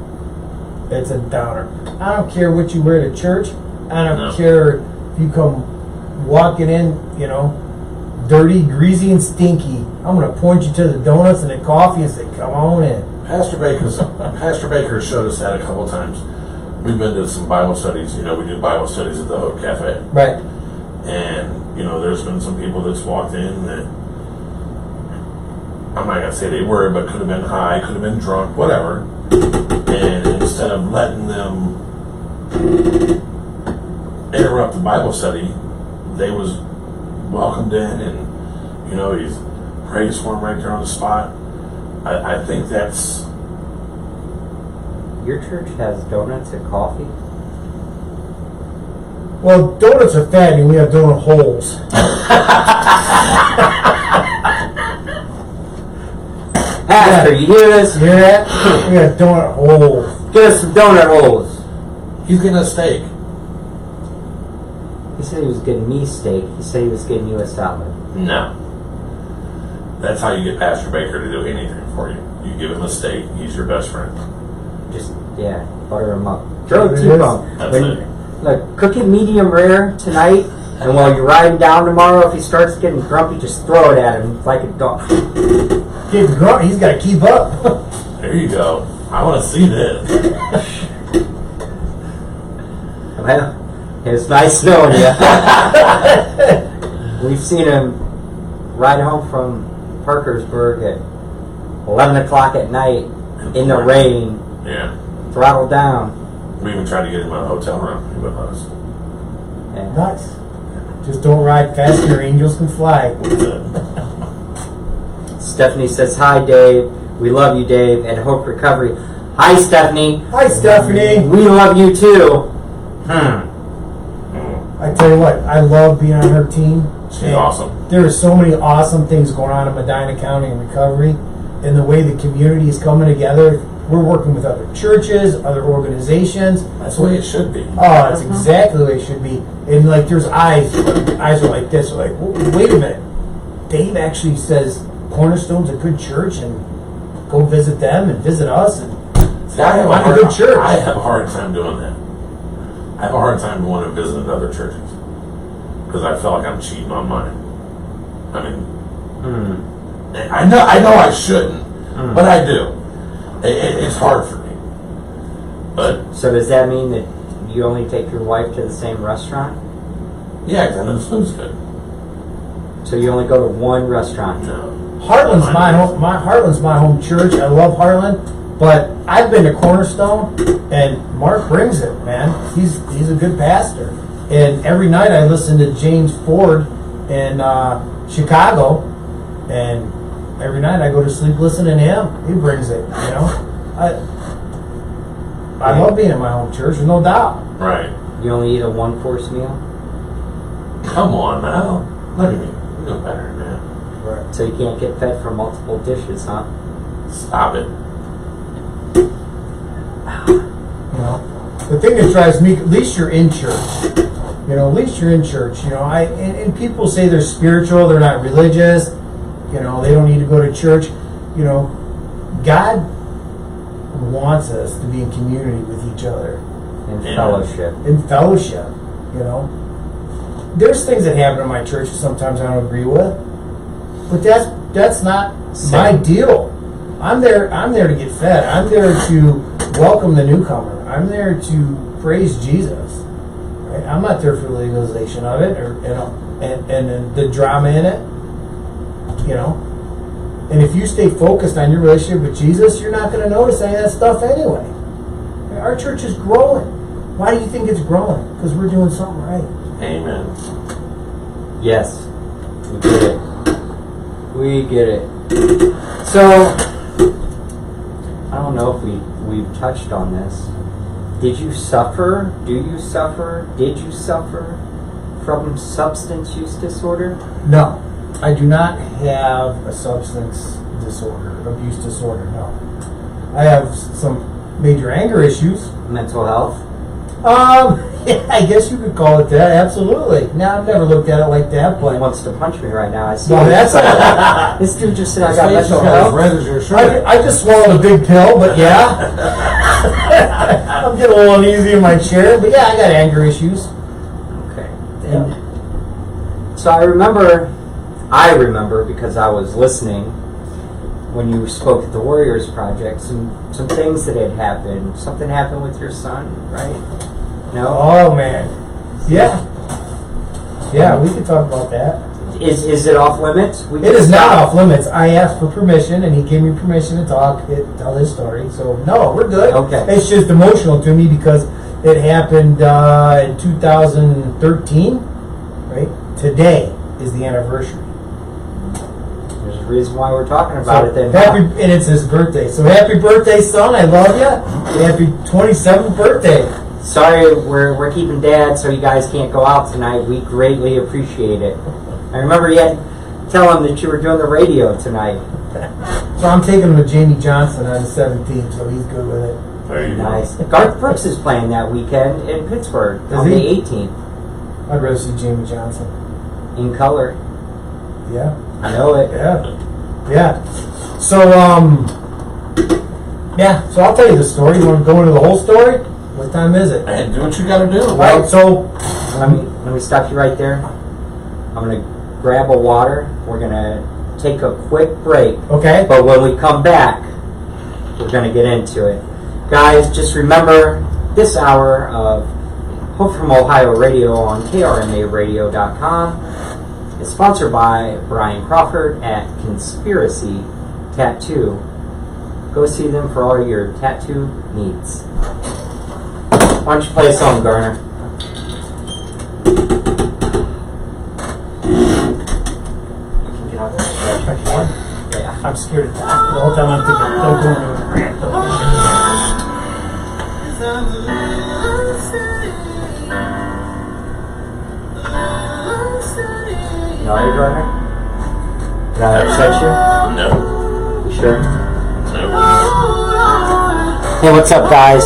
S3: It's a downer. I don't care what you wear to church. I don't
S5: No.
S3: care if you come walking in, you know, dirty, greasy, and stinky. I'm going to point you to the donuts and the coffee and say, come on in.
S5: Pastor Baker showed us that a couple times. We've been to some Bible studies. You know, we do Bible studies at the Hope Cafe.
S3: Right.
S5: And, you know, there's been some people that's walked in that, I'm not going to say they were, but could have been high, could have been drunk, whatever. And instead of letting them interrupt the Bible study, they was welcomed in, and, you know, he's praised for him right there on the spot. I think that's...
S2: Your church has donuts and coffee?
S3: Well, donuts are fatty, and we have donut holes.
S2: Pastor, you hear this?
S3: You hear that? We have donut holes.
S2: Get us some donut holes.
S5: He's getting a steak.
S2: He said he was getting me steak. He said he was getting you a salad.
S5: No. That's how you get Pastor Baker to do anything for you. You give him a steak, he's your best friend.
S2: Just, yeah, butter him up. Throw a
S3: It is.
S2: T-bone.
S5: That's it.
S2: Look, cook it medium rare tonight, and while you're riding down tomorrow, if he starts getting grumpy, just throw it at him like a dog.
S3: Getting grumpy, he's got to keep up.
S5: There you go. I want to see this.
S2: Well, it's nice knowing you. We've seen him ride home from Parkersburg at 11 o'clock at night in the rain,
S5: Yeah.
S2: throttled down.
S5: We even tried to get him a hotel room. He wouldn't let us.
S2: Yeah.
S3: Nice. Just don't ride fast, and your angels can fly.
S5: That's it.
S2: Stephanie says, hi, Dave. We love you, Dave, and Hope Recovery. Hi, Stephanie.
S3: Hi, Stephanie.
S2: We love you, too.
S3: I tell you what, I love being on her team.
S5: She's
S3: And
S5: awesome.
S3: There are so many awesome things going on in Medina County in recovery, and the way the community is coming together. We're working with other churches, other organizations.
S5: That's the way it should be.
S3: Oh, it's exactly the way it should be. And like, there's eyes are like this. Like, wait a minute. Dave actually says Cornerstone's a good church, and go visit them and visit us. And
S5: I have
S3: find a good church.
S5: I have a hard time doing that. I have a hard time going and visiting other churches because I feel like I'm cheating on mine. I mean, I know I shouldn't, but I do. It's hard for me. But
S2: So does that mean that you only take your wife to the same restaurant?
S5: yeah, because I know the food's good.
S2: So you only go to one restaurant?
S5: No.
S3: Heartland's Heartland's my home church. I love Heartland, but I've been to Cornerstone, and Mark brings it, man. He's a good pastor, and every night I listen to James Ford in Chicago, and every night I go to sleep listening to him. He brings it, you know. I love being at my home church, no doubt.
S5: Right.
S2: You only eat a 1-course meal?
S5: Come on now. Look at me. You know better than that.
S2: So you can't get fed from multiple dishes, huh?
S5: Stop it.
S3: You know, the thing that drives me, at least you're in church. You know, at least you're in church. You know, and people say they're spiritual, they're not religious. You know, they don't need to go to church. You know, God wants us to be in community with each other.
S2: In fellowship.
S3: In fellowship, you know. There's things that happen in my church that sometimes I don't agree with, but that's not my deal. I'm there to get fed. I'm there to welcome the newcomer. I'm there to praise Jesus. Right? I'm not there for the legalization of it, or and the drama in it. You know. And if you stay focused on your relationship with Jesus, you're not going to notice any of that stuff anyway. Our church is growing. Why do you think it's growing? Because we're doing something right.
S5: Amen.
S2: Yes. We get it. We get it. So, I don't know if we've touched on this. Did you suffer? Do you suffer? Did you suffer from substance use disorder?
S3: No. I do not have a substance disorder, abuse disorder, no. I have some major anger issues.
S2: Mental health?
S3: I guess you could call it that, absolutely. Now, I've never looked at it like that,
S2: He
S3: but...
S2: wants to punch me right now. I see.
S3: Well, that's...
S2: This dude just said I
S1: His
S2: got
S1: face is
S2: mental
S1: not as
S2: health.
S1: red as your shirt.
S3: I just swallowed a big pill, but yeah. I'm getting a little uneasy in my chair, but yeah, I got anger issues.
S2: Okay.
S3: Yeah.
S2: So I remember because I was listening when you spoke at the Warriors Project, some things that had happened. Something happened with your son, right? No?
S3: Oh, man. Yeah. Yeah, we could talk about that.
S2: Is it off limits?
S3: It is not off limits. I asked for permission, and he gave me permission to tell his story. So, no, we're good.
S2: Okay.
S3: It's just emotional to me because it happened in 2013, right? Today is the anniversary.
S2: There's a reason why we're talking about it then.
S3: And it's his birthday. So, happy birthday, son. I love you. Happy 27th birthday.
S2: Sorry, we're keeping Dad so you guys can't go out tonight. We greatly appreciate it. I remember you had to tell him that you were doing the radio tonight.
S3: So I'm taking him with Jamie Johnson on the 17th, so he's good with it.
S5: There you
S2: Nice.
S5: go.
S2: Garth Brooks is playing that weekend in Pittsburgh on
S3: he?
S2: the 18th
S3: I'd rather see Jamie Johnson.
S2: in color.
S3: Yeah.
S2: I know it.
S3: Yeah. So, so I'll tell you the story. You want to go into the whole story? What time is it?
S5: And do what you got to do.
S3: All right, so
S2: Let me stop you right there. I'm gonna grab a water. We're gonna take a quick break.
S3: okay.
S2: But when we come back, we're going to get into it. Guys, just remember this hour of Hope from Ohio Radio on krnaradio.com is sponsored by Brian Crawford at Conspiracy Tattoo. Go see them for all your tattoo needs. Why don't you play a song, Garner?
S3: Yeah, I'm scared of that. The whole time I'm thinking, don't go into a rant.
S2: You all right, Garner? Did I upset you?
S5: No.
S2: You sure?
S5: No.
S2: Hey, what's up, guys?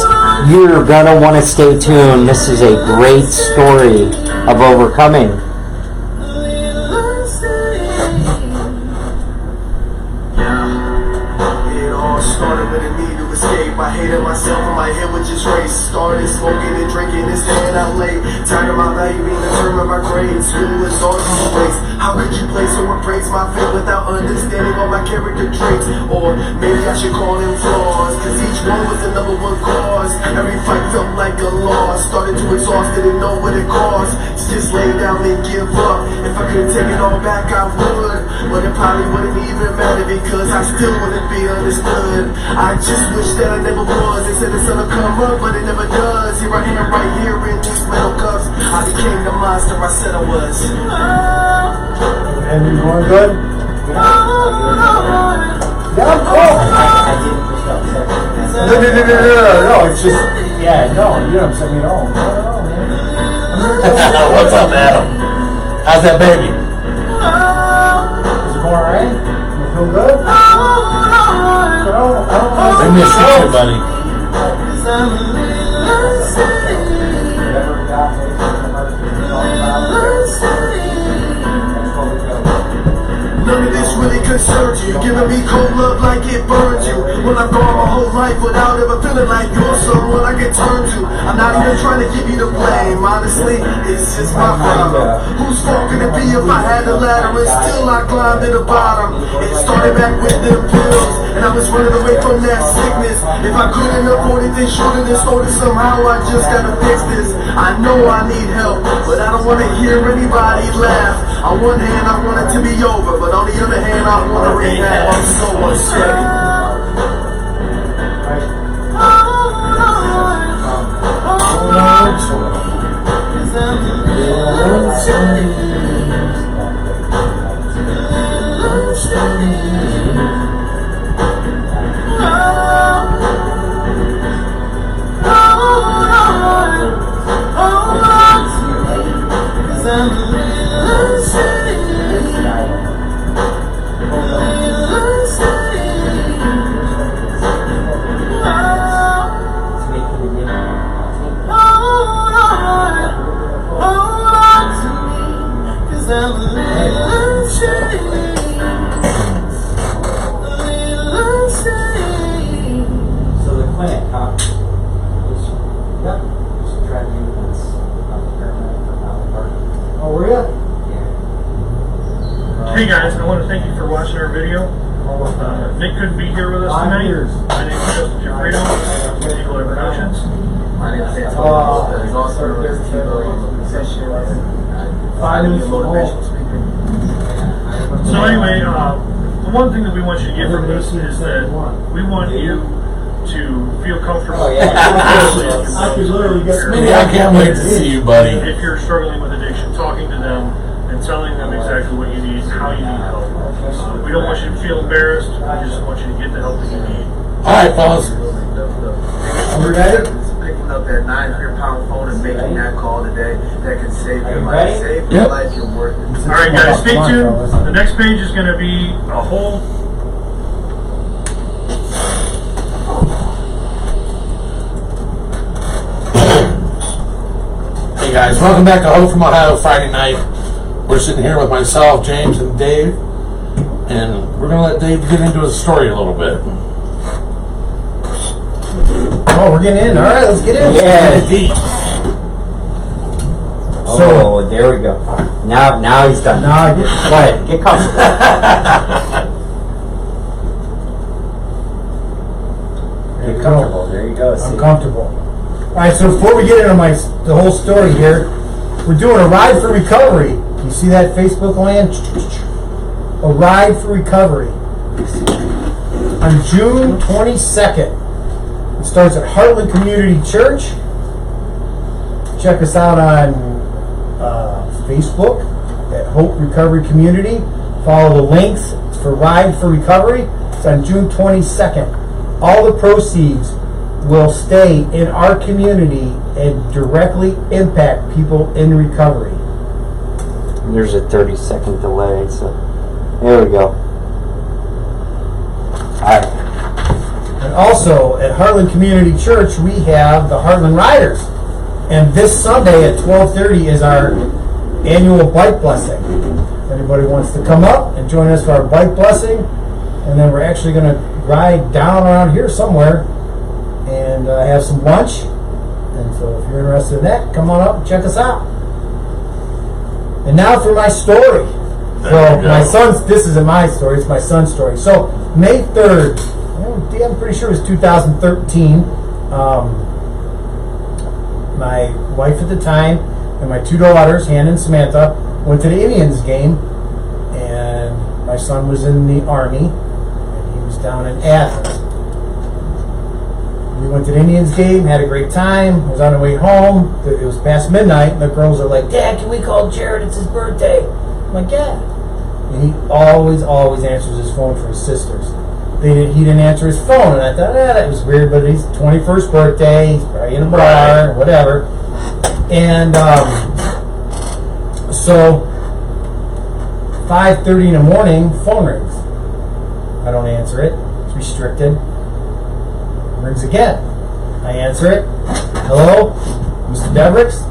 S2: You're gonna want to stay tuned. This is a great story of overcoming.
S4: It all all started with a need to escape. I hated myself and my head would just race. Started smoking and drinking and staying out late. Tired of my value being determined by grades. School is all just a waste. How could you place or praise my fate without understanding all my character traits? Or maybe I should call them flaws, cause each one was the number one cause. Every fight felt like a loss. Started to exhaust, didn't know what it cost to just lay down and give up. If I could take it all back, I would. But it probably wouldn't even matter because I still wouldn't be understood. I just wish that I never was. They said the sun will come up, but it never does. Here I am right here in these metal cups. I became the monster I said I was.
S3: And you going good? Yeah, cool. No, it's just, yeah, no, you don't upset me at all. No, man.
S1: What's up, Adam? How's that baby?
S3: Is it going alright? You feel good?
S1: I miss you too, buddy.
S4: None of this really concerns you. Giving me cold love like it burns you. When I've gone my whole life without ever feeling like you're someone I can turn to. I'm not even trying to give you the blame. Honestly, it's just my problem. Whose fault can it be if I had the ladder and still I climbed to the bottom? It started back with them pills, and I was running away from that sickness. If I couldn't afford it, then shouldn't have started somehow. I just gotta fix this. I know I need help, but I don't wanna hear anybody laugh. On one hand, I want it to be over, but on the other hand, I wanna rehab. I'm so unsteady.
S2: So the clinic, huh? Yep. Just try to do this.
S3: Oh, were ya?
S6: Hey guys, I want to thank you for watching our video. Nick couldn't be here with us tonight. My name is Justin Giuffredo with Eagle Eye Productions.
S4: My name is There's also a session.
S3: 5 minutes motivational
S4: speaker.
S6: So anyway, the one thing that we want you to get from this is that we want you to feel comfortable.
S2: Oh, yeah.
S3: I could literally get
S1: Smitty, I can't wait to see you, buddy.
S6: If you're struggling with addiction, talking to them and telling them exactly what you need, how you need help. We don't want you to feel embarrassed. We just want you to get the help that you need.
S1: All right, fellas.
S3: You ready?
S4: Picking up that 900-pound phone and making that call today that can save your life.
S2: ready?
S4: Save
S1: Yep.
S4: your life, you're worth it.
S6: All right, guys, stay tuned. The next page is going to be a whole.
S1: Hey guys, welcome back to Hope from Ohio Friday night. We're sitting here with myself, James, and Dave, and we're going to let Dave get into his story a little bit.
S3: Oh, we're getting in. All right, let's get in.
S2: Yeah.
S1: Deep.
S2: Oh, there we go. Now he's done.
S3: Now I get.
S2: Go ahead, get comfortable. Get comfortable. There you go.
S3: I'm
S2: See?
S3: comfortable. All right, so before we get into the whole story here, we're doing a ride for recovery. You see that Facebook land? A ride for recovery. On June 22nd. It starts at Heartland Community Church. Check us out on Facebook at Hope Recovery Community. Follow the links for Ride for Recovery. It's on June 22nd. All the proceeds will stay in our community and directly impact people in recovery.
S2: There's a 30-second delay, so there we go. All right.
S3: And also at Heartland Community Church, we have the Heartland Riders. And this Sunday at 12:30 is our annual bike blessing. If anybody wants to come up and join us for our bike blessing, and then we're actually going to ride down around here somewhere and have some lunch. And so if you're interested in that, come on up and check us out. And now for my story. So my son's, this isn't my story, it's my son's story. So May 3rd, I'm pretty sure it was 2013, my wife at the time and my 2 daughters, Hannah and Samantha, went to the Indians game, and my son was in the Army, and he was down in Athens. We went to the Indians game, had a great time, was on the way home, it was past midnight, and the girls are like, Dad, can we call Jared, it's his birthday? I'm like, yeah. And he always answers his phone for his sisters. He didn't answer his phone, and I thought, that was weird, but his 21st birthday, he's probably in a bar, whatever. And so 5:30 in the morning, phone rings. I don't answer it. It's restricted. Rings again. I answer it. Hello, Mr. Devericks?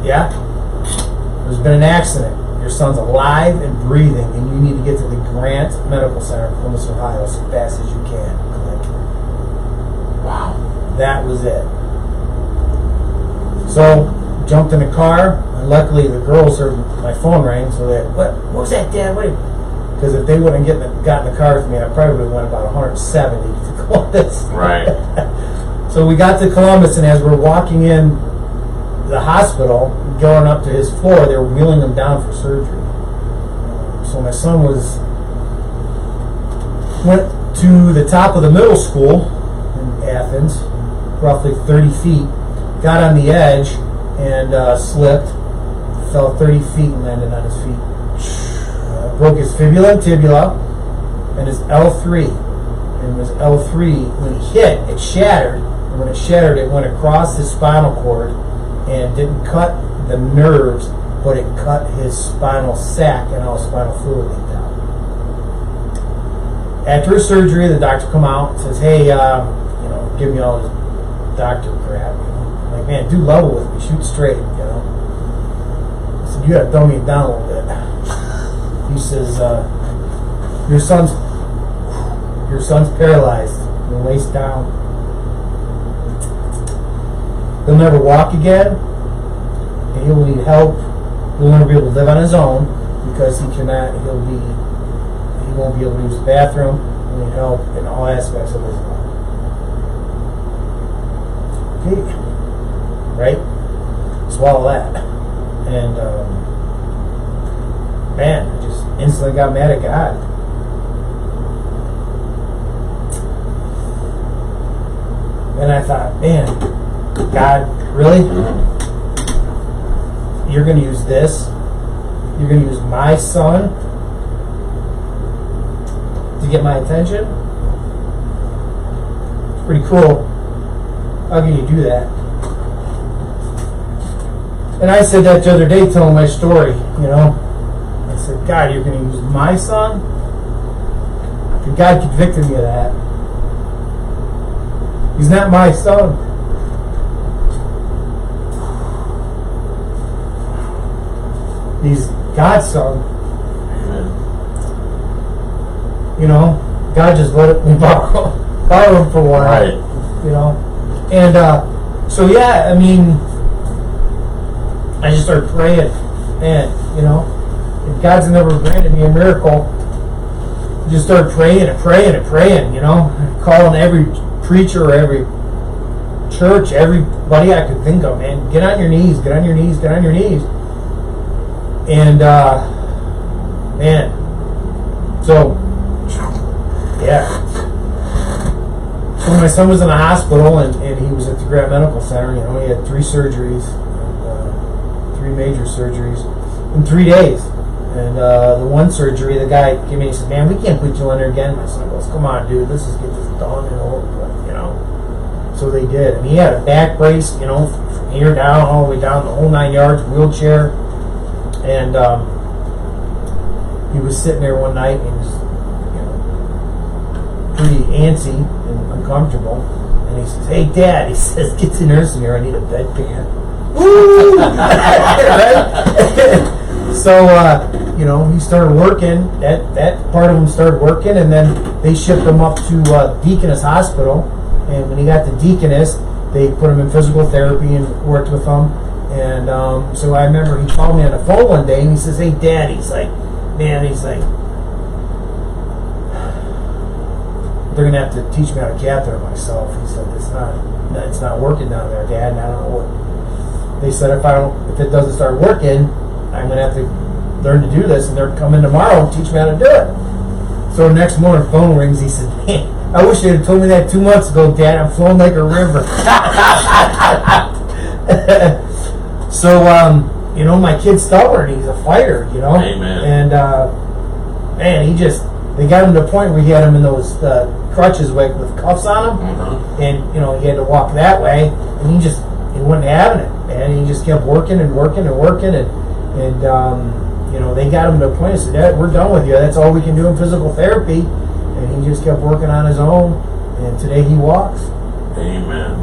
S3: Yeah. There's been an accident. Your son's alive and breathing, and you need to get to the Grant Medical Center in Columbus, Ohio, as fast as you can. I'm like, wow. That was it. So, jumped in the car, and luckily the girls heard my phone ring, so they, what was that, Dad? Because if they wouldn't have gotten in the car with me, I probably would have went about 170 to Columbus.
S5: Right.
S3: So we got to Columbus, and as we're walking in the hospital, going up to his floor, they were wheeling him down for surgery. So my son went to the top of the middle school in Athens, roughly 30 feet, got on the edge and slipped, fell 30 feet and landed on his feet. Broke his fibula and tibula and his L3. And his L3, when he hit, it shattered. And when it shattered, it went across his spinal cord and didn't cut the nerves, but it cut his spinal sac and all spinal fluid leaked out. After his surgery, the doctor come out and says, hey, give me all this doctor crap. I'm like, man, do level with me, shoot straight, I said, you gotta dumb me down a little bit. He says, your son's paralyzed from the waist down. He'll never walk again, and he'll need help. He'll never be able to live on his own because he won't be able to use the bathroom. He'll need help in all aspects of his life. Okay, right? Swallow that. And man, I just instantly got mad at God. And I thought, man, God, really? You're going to use this? You're going to use my son to get my attention? It's pretty cool. How can you do that? And I said that the other day telling my story, I said, God, you're going to use my son? And God convicted me of that. He's not my son. He's God's son.
S5: Amen.
S3: God just let me borrow him for a while.
S5: Right.
S3: And so yeah, I just started praying, and if God's never granted me a miracle, I just started praying and praying and praying. Calling every preacher, every church, everybody I could think of, man, get on your knees, get on your knees, get on your knees. And man, so yeah. So my son was in the hospital, and he was at the Grant Medical Center. He had 3 surgeries, 3 major surgeries in 3 days. And the one surgery, the guy came in and said, man, we can't put you in there again. My son goes, come on, dude, let's just get this done. So they did. And he had a back brace, from here down, all the way down, the whole 9 yards, wheelchair. And he was sitting there one night and was, pretty antsy and uncomfortable. And he says, hey, Dad, he says, get the nurse in here, I need a bedpan. Woo! Right? So, he started working. That part of him started working, and then they shipped him up to Deaconess Hospital. And when he got to Deaconess, they put him in physical therapy and worked with him. And so I remember he called me on the phone one day, and he says, "Hey, Dad," he's like, "Man," he's like, "they're gonna have to teach me how to catheter myself." He said, "It's not working down there, Dad, and I don't know what." They said, "If it doesn't start working, I'm gonna have to learn to do this, and they're coming tomorrow and teach me how to do it." So next morning, phone rings. He said, "Man, I wish you had told me that 2 months ago, Dad. I'm flowing like a river." So, my kid's stubborn. He's a fighter,
S5: Amen.
S3: And man, they got him to the point where he had him in those crutches with cuffs on him, and he had to walk that way, and he wasn't having it, and he just kept working and working and working, and they got him to the point and said, "Dad, we're done with you. That's all we can do in physical therapy," and he just kept working on his own, and today he walks.
S5: Amen.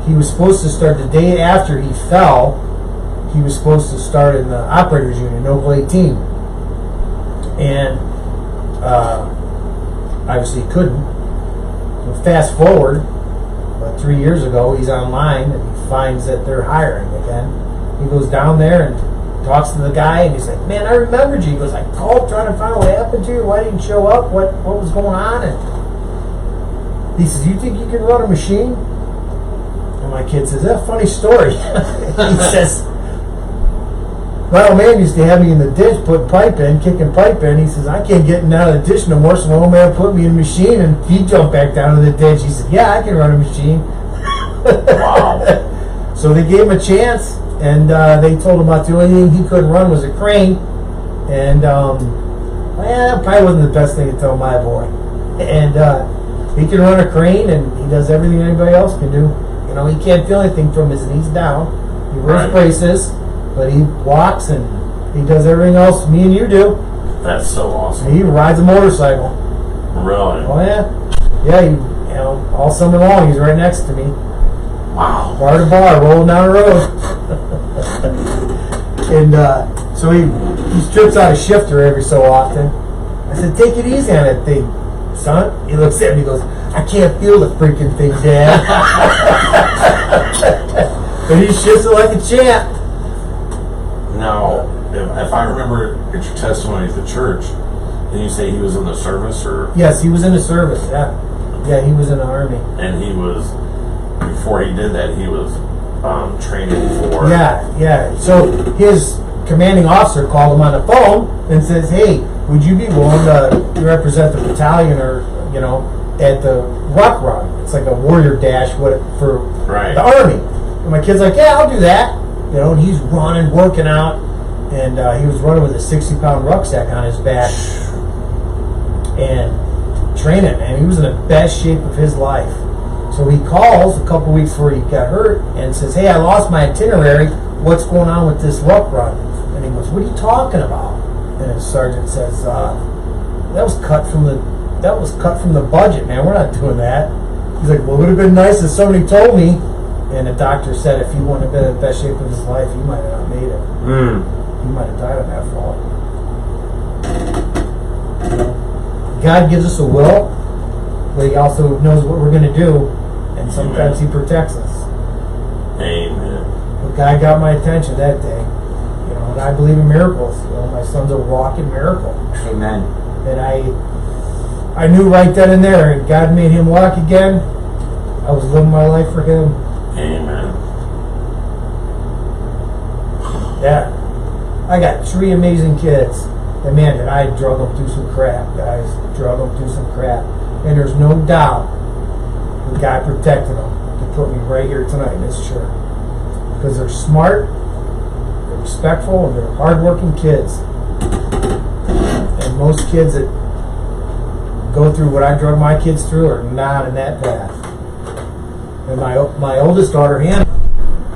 S3: He was supposed to start the day after he fell. He was supposed to start in the operators unit, Noble 18, and obviously he couldn't. So fast forward, about 3 years ago, he's online and he finds that they're hiring again. He goes down there and talks to the guy, and he's like, "Man, I remembered you." He goes, "I called trying to find out what happened to you. Why didn't you show up? What was going on?" And he says, "You think you can run a machine?" And my kid says, "That's a funny story." He says, "My old man used to have me in the ditch kicking pipe in. He says, I can't get out of the ditch no more, so my old man put me in a machine and he jumped back down to the ditch." He said, "Yeah, I can run a machine."
S5: Wow.
S3: So they gave him a chance, and they told him about the only thing he couldn't run was a crane. And that probably wasn't the best thing to tell my boy. And he can run a crane, and he does everything anybody else can do. He can't feel anything from his knees down. He wears braces, but he walks and he does everything else me and you do.
S5: That's so awesome.
S3: He rides a motorcycle.
S5: Really?
S3: Oh yeah, yeah. All summer long he's right next to me,
S5: Wow.
S3: bar to bar, rolling down the road. And so he strips out a shifter every so often. I said, "Take it easy on that thing, son." He looks at me and goes, "I can't feel the freaking thing, Dad." But he shifts it like a champ.
S5: Now, if I remember at your testimony at the church, did you say he was in the service, or?
S3: Yes, he was in the service. Yeah, he was in the Army.
S5: And he was, before he did that, he was training for.
S3: Yeah. So his commanding officer called him on the phone and says, "Hey, would you be willing to represent the battalion, or at the Rock Run? It's like a warrior dash for
S5: Right.
S3: the Army." And my kid's like, "Yeah, I'll do that." And he's running, working out, and he was running with a 60-pound rucksack on his back and training, and he was in the best shape of his life. So he calls a couple weeks before he got hurt and says, "Hey, I lost my itinerary. What's going on with this Ruck Run?" And he goes, "What are you talking about?" And his sergeant says, that was cut from the budget, man. We're not doing that." He's like, "Well, it would have been nice if somebody told me." And the doctor said if he wouldn't have been in the best shape of his life, he might have not made it. He might have died on that fall. God gives us a will, but he also knows what we're going to do, and sometimes he protects us.
S5: Amen.
S3: But God got my attention that day, and I believe in miracles. My son's a walking miracle.
S2: Amen.
S3: And I knew right then and there, and God made him walk again. I was living my life for him.
S5: Amen.
S3: Yeah. I got 3 amazing kids. And man, did I drug them through some crap, guys. Drug them through some crap. And there's no doubt that God protected them to put me right here tonight in this church. Because they're smart, they're respectful, and they're hardworking kids. And most kids that go through what I drug my kids through are not in that path. And my oldest daughter, Hannah,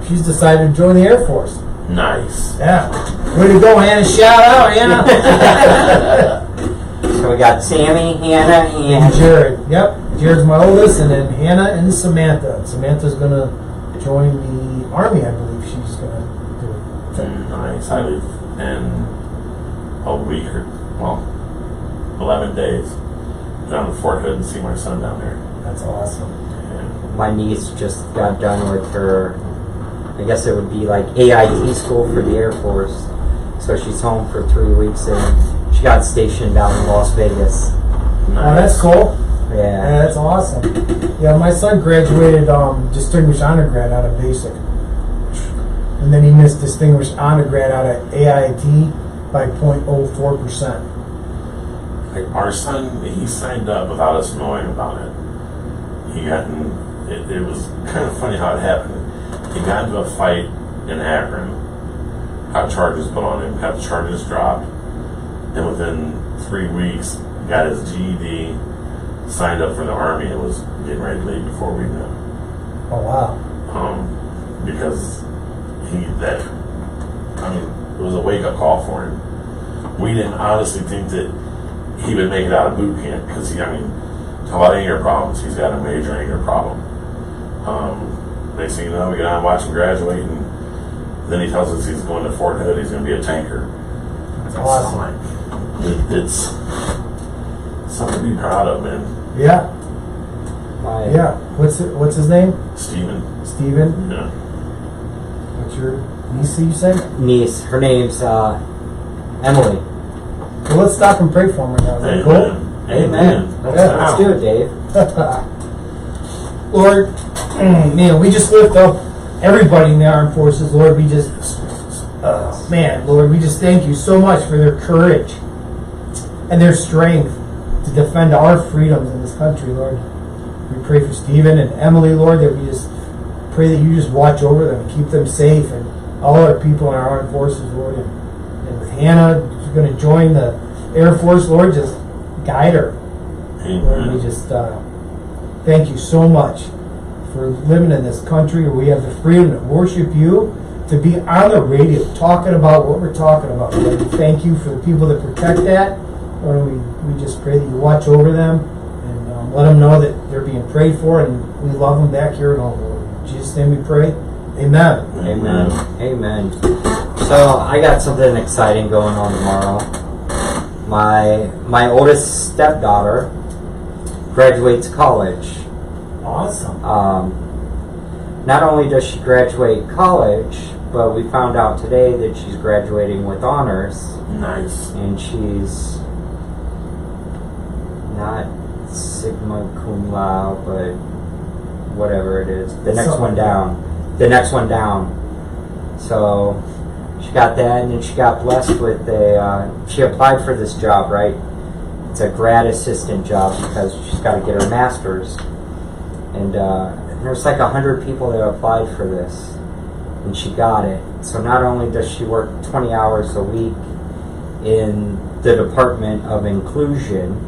S3: she's decided to join the Air Force.
S5: Nice.
S3: Yeah. Way to go, Hannah. Shout out, Hannah.
S2: So we got Sammy, Hannah, and
S3: Jared. Yep. Jared's my oldest, and then Hannah and Samantha. Samantha's going to join the Army, I believe she's going to do.
S5: Nice. I leave in a week or, 11 days. Down to Fort Hood and see my son down there.
S3: That's awesome.
S5: And
S2: My niece just got done with her, I guess it would be like AIT school for the Air Force. So she's home for 3 weeks and she got stationed down in Las Vegas.
S3: Oh, that's cool. Yeah,
S2: Yeah.
S3: that's awesome. Yeah, my son graduated distinguished honor grad out of basic, and then he missed distinguished honor grad out of AIT by 0.04%.
S5: like our son, he signed up without us knowing about it. He got in, it was kind of funny how it happened. He got into a fight in Akron, got charges put on him, got the charges dropped, and within 3 weeks, got his GED, signed up for the Army, and was getting ready to leave before we knew.
S3: Oh wow.
S5: Because it was a wake-up call for him. We didn't honestly think that he would make it out of boot camp, because talk about anger problems, he's got a major anger problem. Next thing you know, we get on and watch him graduate, and then he tells us he's going to Fort Hood, he's going to be a tanker.
S3: That's
S5: So
S3: awesome.
S5: I'm like, it's something to be proud of, man.
S3: Yeah,
S2: My,
S3: yeah. What's his name?
S5: Steven.
S3: Steven.
S5: Yeah.
S3: What's your niece? You said.
S2: niece, her name's Emily.
S3: Well, let's stop and pray for him right now. Is that cool?
S5: Amen.
S2: Let's do it, Dave.
S3: Lord, man, we just lift up everybody in the armed forces. Lord, we just, Lord, we just thank you so much for their courage and their strength to defend our freedoms in this country, Lord. We pray for Stephen and Emily, Lord, that we just pray that you just watch over them, keep them safe, and all our people in our armed forces, Lord. And with Hannah, who's going to join the Air Force, Lord, just guide her. Lord, we just thank you so much for living in this country where we have the freedom to worship you, to be on the radio talking about what we're talking about. Lord, we thank you for the people that protect that. Lord, we just pray that you watch over them and let them know that they're being prayed for, and we love them back here at home, Lord. In Jesus' name we pray. Amen.
S2: Amen. Amen. So I got something exciting going on tomorrow. My oldest stepdaughter graduates college.
S3: Awesome.
S2: Not only does she graduate college, but we found out today that she's graduating with honors,
S5: Nice.
S2: and she's not sigma cum laude, but whatever it is. The next
S3: Something
S2: one
S3: like that.
S2: down. The next one down. So she got that, and then she got blessed with she applied for this job, right? It's a grad assistant job because she's got to get her master's. And there's like 100 people that applied for this, and she got it. So not only does she work 20 hours a week in the Department of Inclusion,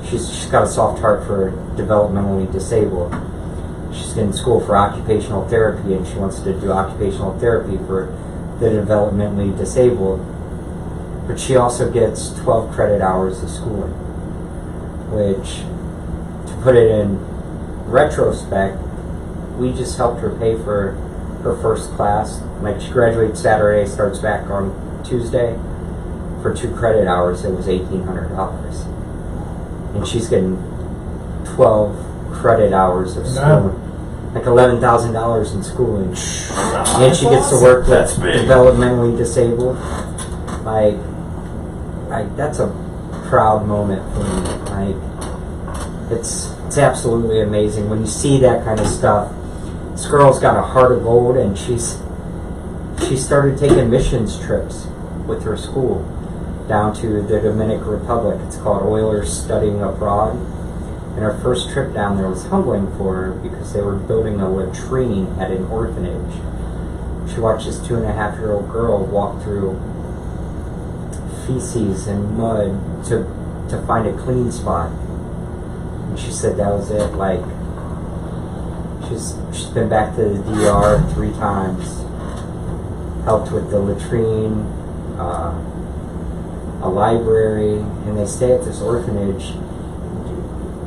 S2: she's got a soft heart for developmentally disabled. She's in school for occupational therapy, and she wants to do occupational therapy for the developmentally disabled. But she also gets 12 credit hours of schooling, which, to put it in retrospect, we just helped her pay for her first class. Like, she graduates Saturday, starts back on Tuesday. For 2 credit hours, it was $1,800. And she's getting 12 credit hours of schooling. Like $11,000 in schooling. And she gets to work with
S5: That's big.
S2: developmentally disabled. Like, that's a proud moment for me. Like, it's absolutely amazing when you see that kind of stuff. This girl's got a heart of gold, and she started taking missions trips with her school down to the Dominican Republic. It's called Oilers Studying Abroad. And her first trip down there was humbling for her because they were building a latrine at an orphanage. She watched this 2.5-year-old girl walk through feces and mud to find a clean spot. And she said that was it. Like, she's been back to the DR 3 times, helped with the latrine, a library, and they stay at this orphanage.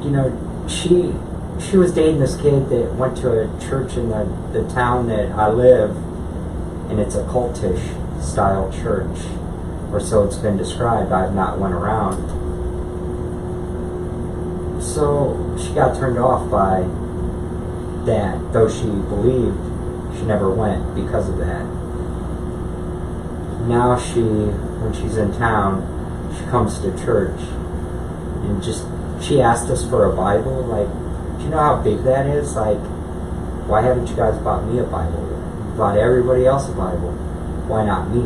S2: You know, she was dating this kid that went to a church in the town that I live, and it's a cultish style church, or so it's been described. I've not went around. So she got turned off by that, though she believed. She never went because of that. Now when she's in town, she comes to church and she asked us for a Bible. Like, do you know how big that is? Like, why haven't you guys bought me a Bible? You bought everybody else a Bible. Why not me?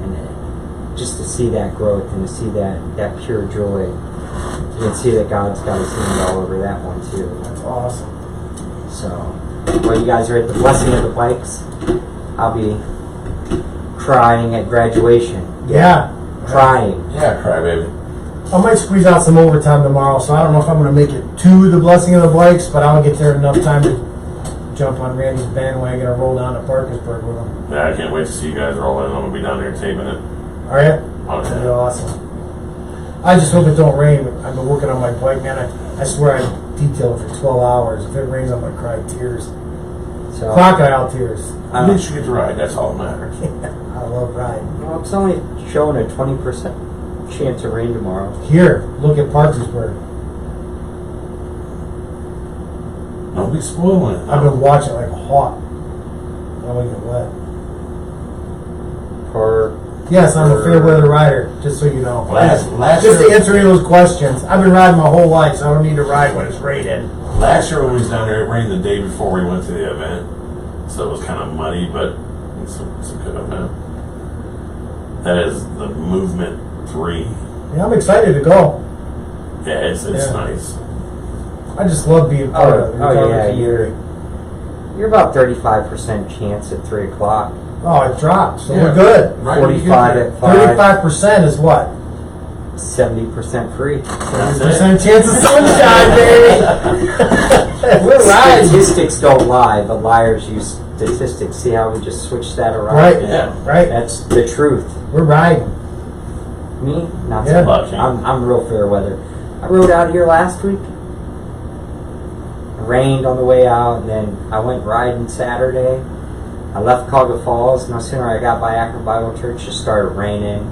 S2: And just to see that growth and to see that pure joy, and see that God's got his hand all over that one too.
S3: That's awesome.
S2: So, while you guys are at the blessing of the bikes, I'll be crying at graduation.
S3: Yeah.
S2: Crying.
S5: Yeah, cry baby.
S3: I might squeeze out some overtime tomorrow, so I don't know if I'm going to make it to the blessing of the bikes, but I'll get there enough time to jump on Randy's bandwagon and roll down to Parkersburg with him.
S5: Yeah, I can't wait to see you guys roll in. I'm gonna be down there taping it.
S3: Are you?
S5: Oh,
S3: That'd be
S5: yeah.
S3: awesome. I just hope it don't rain. I've been working on my bike, man. I swear I detailed it for 12 hours. If it rains, I'm going to cry tears.
S2: So,
S3: Crocodile tears.
S5: At least you get to ride. That's all that matters.
S3: I love riding.
S2: well, it's only showing a 20% chance of rain tomorrow.
S3: Here, look at Parkersburg.
S5: Don't be spoiling it.
S3: I've been watching like a hawk. I don't even wet. Yes, I'm a fair weather rider, just so you know.
S5: Last
S3: Just to
S5: year,
S3: answer any of those questions. I've been riding my whole life, so I don't need to ride when it's raining.
S5: last year when we was down there, it rained the day before we went to the event, so it was kind of muddy, but it's a good event. That is the Movement 3.
S3: Yeah, I'm excited to go.
S5: Yeah, it's
S3: Yeah.
S5: nice.
S3: I just love being part of the recovery
S2: yeah,
S3: community.
S2: You're about 35% chance at 3 o'clock.
S3: Oh, it dropped, so
S5: Yeah.
S3: we're good.
S5: Right when you get
S2: 45
S5: there.
S2: at 5.
S3: 35% is what?
S2: 70% free.
S5: That's it.
S3: 30% chance of sunshine, baby. We're riding.
S2: Statistics don't lie, but liars use statistics. See how we just switched that around?
S3: Right,
S5: Yeah.
S3: right.
S2: That's the truth.
S3: We're riding.
S2: Me? Not
S3: Yeah.
S2: so much. I'm real fair weather. I rode out here last week. It rained on the way out, and then I went riding Saturday. I left Cauga Falls. No sooner I got by Akron Bible Church, just started raining.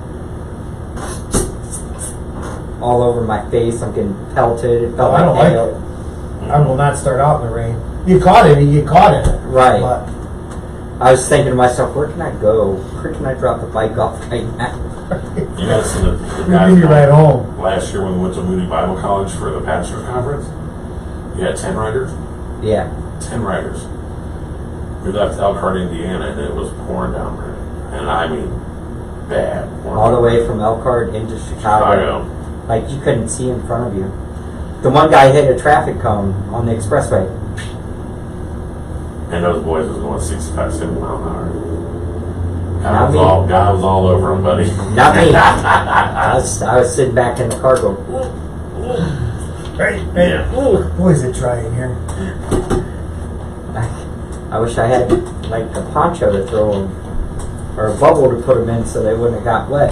S2: All over my face. I'm getting pelted. It felt
S3: I don't like
S2: hail.
S3: it. I will not start out in the rain. You caught it, you get caught in it.
S2: Right.
S3: But
S2: I was thinking to myself, where can I go? Where can I drop the bike off right now?
S5: You guys see the
S3: we
S5: guys
S3: give you right home.
S5: last year when we went to Moody Bible College for the pastor's conference? You had 10 riders?
S2: Yeah.
S5: 10 riders. We left Elkhart, Indiana, and it was pouring down there. And I mean, bad.
S2: All the way from Elkhart into Chicago. Like you couldn't see in front of you. The one guy hit a traffic cone on the expressway.
S5: And those boys was going 65, 70 miles an hour.
S2: Not me.
S5: God was all over them, buddy.
S2: Not me. I was sitting back in the car going,
S3: Right, right.
S5: Yeah.
S3: Ooh, boy, is it dry in here.
S2: I wish I had like a poncho to throw them, or a bubble to put them in so they wouldn't have got wet.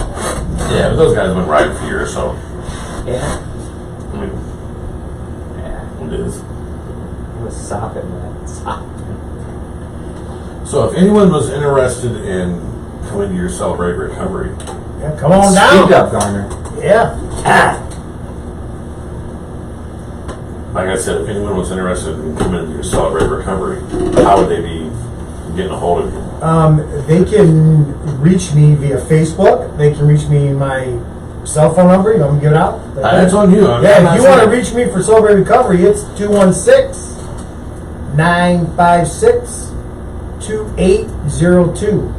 S5: Yeah, but those guys have been riding for years, so
S2: Yeah.
S5: I mean,
S2: Yeah.
S5: it is.
S2: It was sopping wet.
S5: So if anyone was interested in coming to your Celebrate Recovery,
S3: Yeah, come on down.
S2: Speak up, Garner.
S3: Yeah.
S5: like I said, if anyone was interested in coming to your Celebrate Recovery, how would they be getting a hold of you?
S3: They can reach me via Facebook. They can reach me my cell phone number. You want me to give it out?
S5: That's on you. I'm
S3: Yeah,
S5: not
S3: if you want to
S5: saying-
S3: reach me for Sober Recovery, it's 216-956-2802.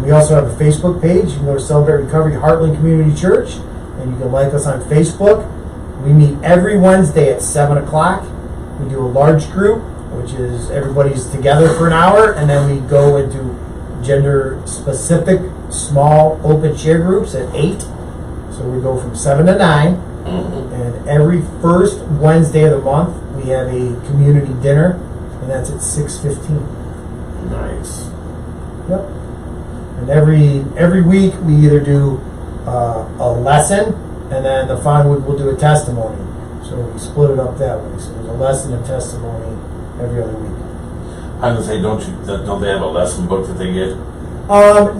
S3: We also have a Facebook page. You can go to Celebrate Recovery Heartland Community Church, and you can like us on Facebook. We meet every Wednesday at 7 o'clock. We do a large group, which is everybody's together for an hour, and then we go into gender-specific, small, open share groups at 8. So we go from 7 to 9. And every first Wednesday of the month, we have a community dinner, and that's at 6:15.
S5: Nice.
S3: Yep. And every week we either do a lesson, and then the final week we'll do a testimony. So we split it up that way. So there's a lesson and testimony every other week.
S5: I was gonna say, don't they have a lesson book that they get?
S3: No.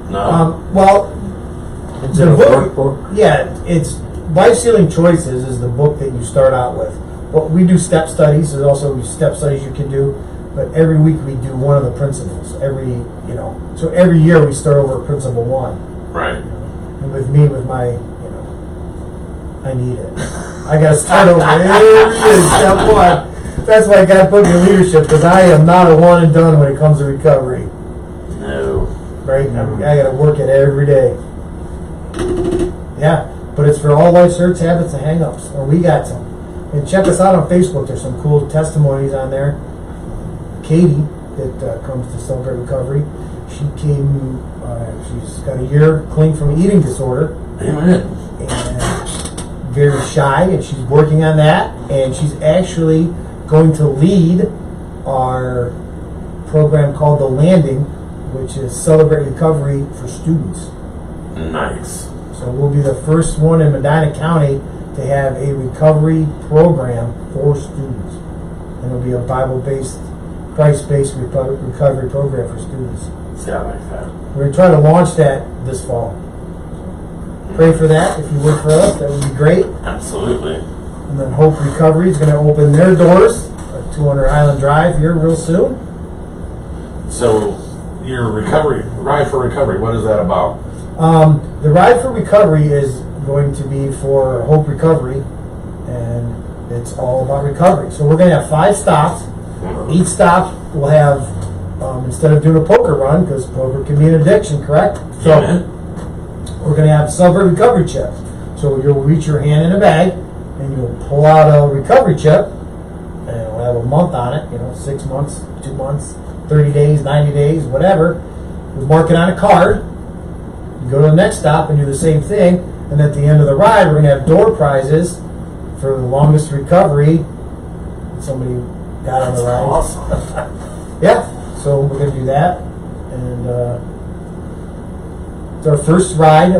S5: No.
S3: Well,
S2: It's
S3: the
S2: a
S3: book,
S2: workbook.
S3: yeah, it's Life Sealing Choices is the book that you start out with. Well, we do step studies. There's also step studies you can do, but every week we do one of the principles. So every year we start over principle 1.
S5: Right.
S3: And with me, with my, I need it. I got to start over every year, step 1. That's why God put me in leadership, because I am not a one and done when it comes to recovery.
S5: No.
S3: Right? I got to work it every day. Yeah, but it's for all life's hurts, habits, and hang-ups. Or we got some. And check us out on Facebook. There's some cool testimonies on there. Katie, that comes to Celebrate Recovery, she came, she's got a year clean from an eating disorder.
S5: Amen.
S3: And very shy, and she's working on that. And she's actually going to lead our program called The Landing, which is Celebrate Recovery for students.
S5: Nice.
S3: So we'll be the first one in Medina County to have a recovery program for students. And it'll be a Bible-based, Christ-based recovery program for students.
S5: See, I like that.
S3: We're going to try to launch that this fall. Pray for that. If you work for us, that would be great.
S5: Absolutely.
S3: And then Hope Recovery is going to open their doors at 200 Island Drive here real soon.
S5: So, your ride for recovery, what is that about?
S3: The Ride for Recovery is going to be for Hope Recovery, and it's all about recovery. So we're going to have 5 stops. Each stop will have, instead of doing a poker run, because poker can be an addiction, correct? So we're going to have Celebrate Recovery chips. So you'll reach your hand in a bag, and you'll pull out a recovery chip, and it'll have a month on it, 6 months, 2 months, 30 days, 90 days, whatever. We'll mark it on a card. You go to the next stop and do the same thing, and at the end of the ride, we're going to have door prizes for the longest recovery somebody got on the ride.
S5: Awesome.
S3: Yeah, so we're going to do that, and it's our first ride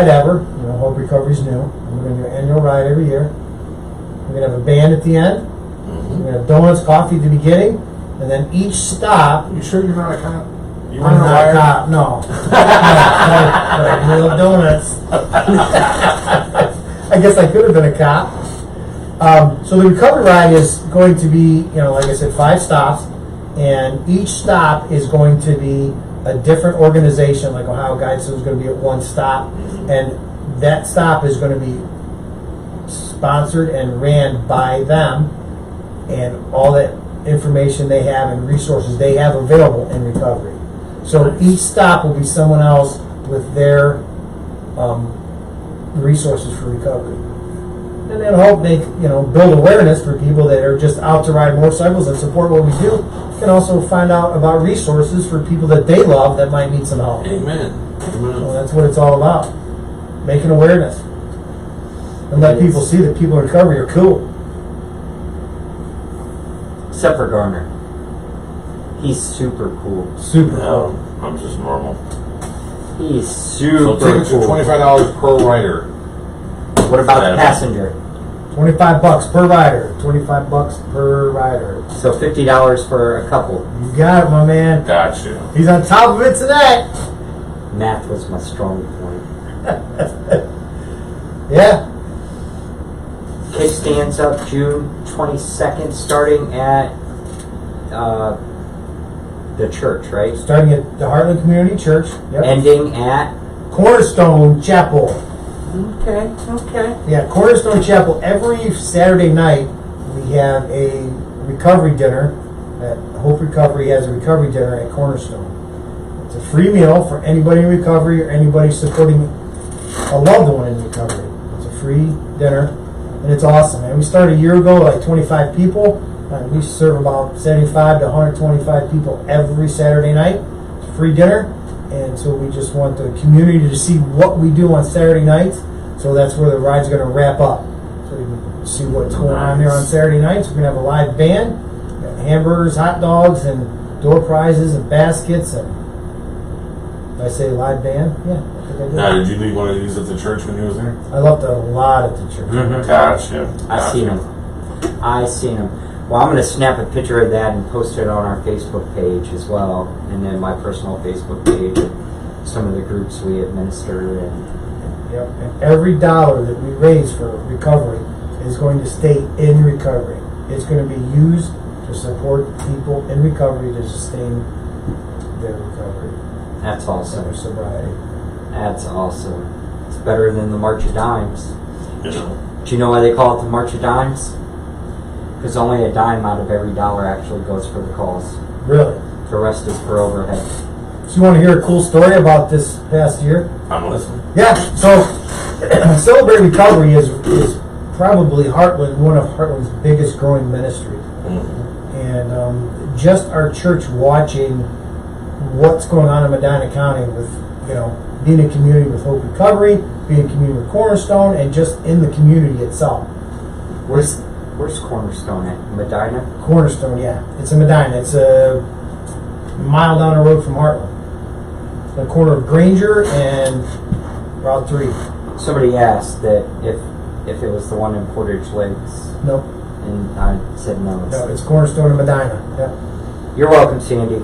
S3: ever. Hope Recovery's new, and we're going to do an annual ride every year. We're going to have a band at the end. We're going to have donuts, coffee at the beginning, and then each stop.
S5: You sure you're not a cop? You
S3: I'm
S5: weren't a
S3: not a
S5: liar?
S3: cop, no. No, little donuts. I guess I could have been a cop. So the recovery ride is going to be, like I said, 5 stops, and each stop is going to be a different organization. Like Ohio Guide is going to be at one stop, and that stop is going to be sponsored and ran by them, and all that information they have and resources they have available in recovery. So each stop will be someone else with their resources for recovery. And then hope they, build awareness for people that are just out to ride motorcycles and support what we do. Can also find out about resources for people that they love that might need some help.
S5: Amen.
S3: So that's what it's all about. Making awareness. And let people see that people in recovery are cool.
S2: Except for Garner. He's super cool.
S3: Super cool.
S5: No, I'm just normal.
S2: He's
S5: So
S2: super
S5: tickets are
S2: cool.
S5: $25 per rider.
S2: What about the passenger?
S3: $25 per rider. $25 per rider.
S2: So $50 for a couple.
S3: You got it, my man.
S5: Got you.
S3: He's on top of it tonight.
S2: Math was my strong point.
S3: Yeah.
S2: Kickstands up June 22nd, starting at the church, right?
S3: Starting at the Heartland Community Church. Yep.
S2: Ending at.
S3: Cornerstone Chapel.
S2: Okay.
S3: Yeah, Cornerstone Chapel. Every Saturday night we have a recovery dinner. Hope Recovery has a recovery dinner at Cornerstone. It's a free meal for anybody in recovery or anybody supporting a loved one in recovery. It's a free dinner, and it's awesome. And we started a year ago, like 25 people. And we serve about 75 to 125 people every Saturday night. It's a free dinner. And so we just want the community to see what we do on Saturday nights. So that's where the ride's going to wrap up. So you can see what's going on there on Saturday nights. We're going to have a live band, hamburgers, hot dogs, and door prizes and baskets. And did I say live band? Yeah, I think I did.
S5: Now, did you leave one of these at the church when you was there?
S3: I left a lot at the church.
S5: Gotcha.
S2: I seen him. Well, I'm going to snap a picture of that and post it on our Facebook page as well, and then my personal Facebook page and some of the groups we administer. And
S3: Yep. And every dollar that we raise for recovery is going to stay in recovery. It's going to be used to support people in recovery to sustain their recovery,
S2: that's awesome.
S3: their sobriety.
S2: That's awesome. It's better than the March of Dimes.
S5: You know,
S2: Do you know why they call it the March of Dimes? Because only a dime out of every dollar actually goes for the cause.
S3: Really.
S2: The rest is for overhead.
S3: So you want to hear a cool story about this past year?
S5: I'm listening.
S3: Yeah. So Celebrate Recovery is probably Heartland, one of Heartland's biggest growing ministry.
S5: Mm-hmm.
S3: And just our church watching what's going on in Medina County with, being a community with Hope Recovery, being a community with Cornerstone, and just in the community itself.
S2: Where's Cornerstone at? Medina?
S3: Cornerstone, yeah. It's in Medina. It's a mile down the road from Heartland. The corner of Granger and Route 3.
S2: Somebody asked that if it was the one in Portage Lakes,
S3: Nope.
S2: and I said no.
S3: No, it's Cornerstone in Medina. Yeah.
S2: You're welcome, Sandy.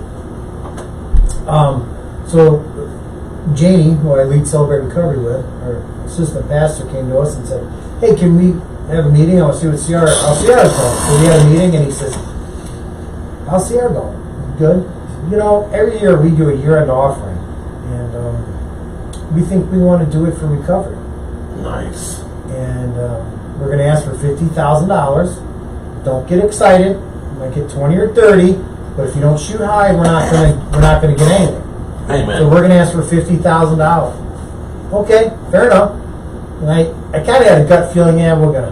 S3: So Janie, who I lead Celebrate Recovery with, our assistant pastor, came to us and said, "Hey, can we have a meeting? I want to see what LCR is going." So we had a meeting, and he says, "LCR going good. Every year we do a year-end offering, and we think we want to do it for recovery.
S5: Nice.
S3: And we're going to ask for $50,000. Don't get excited. You might get 20 or 30, but if you don't shoot high, we're not going to get anything.
S5: Amen.
S3: So we're going to ask for $50,000. Okay, fair enough. And I kind of had a gut feeling, yeah, we're gonna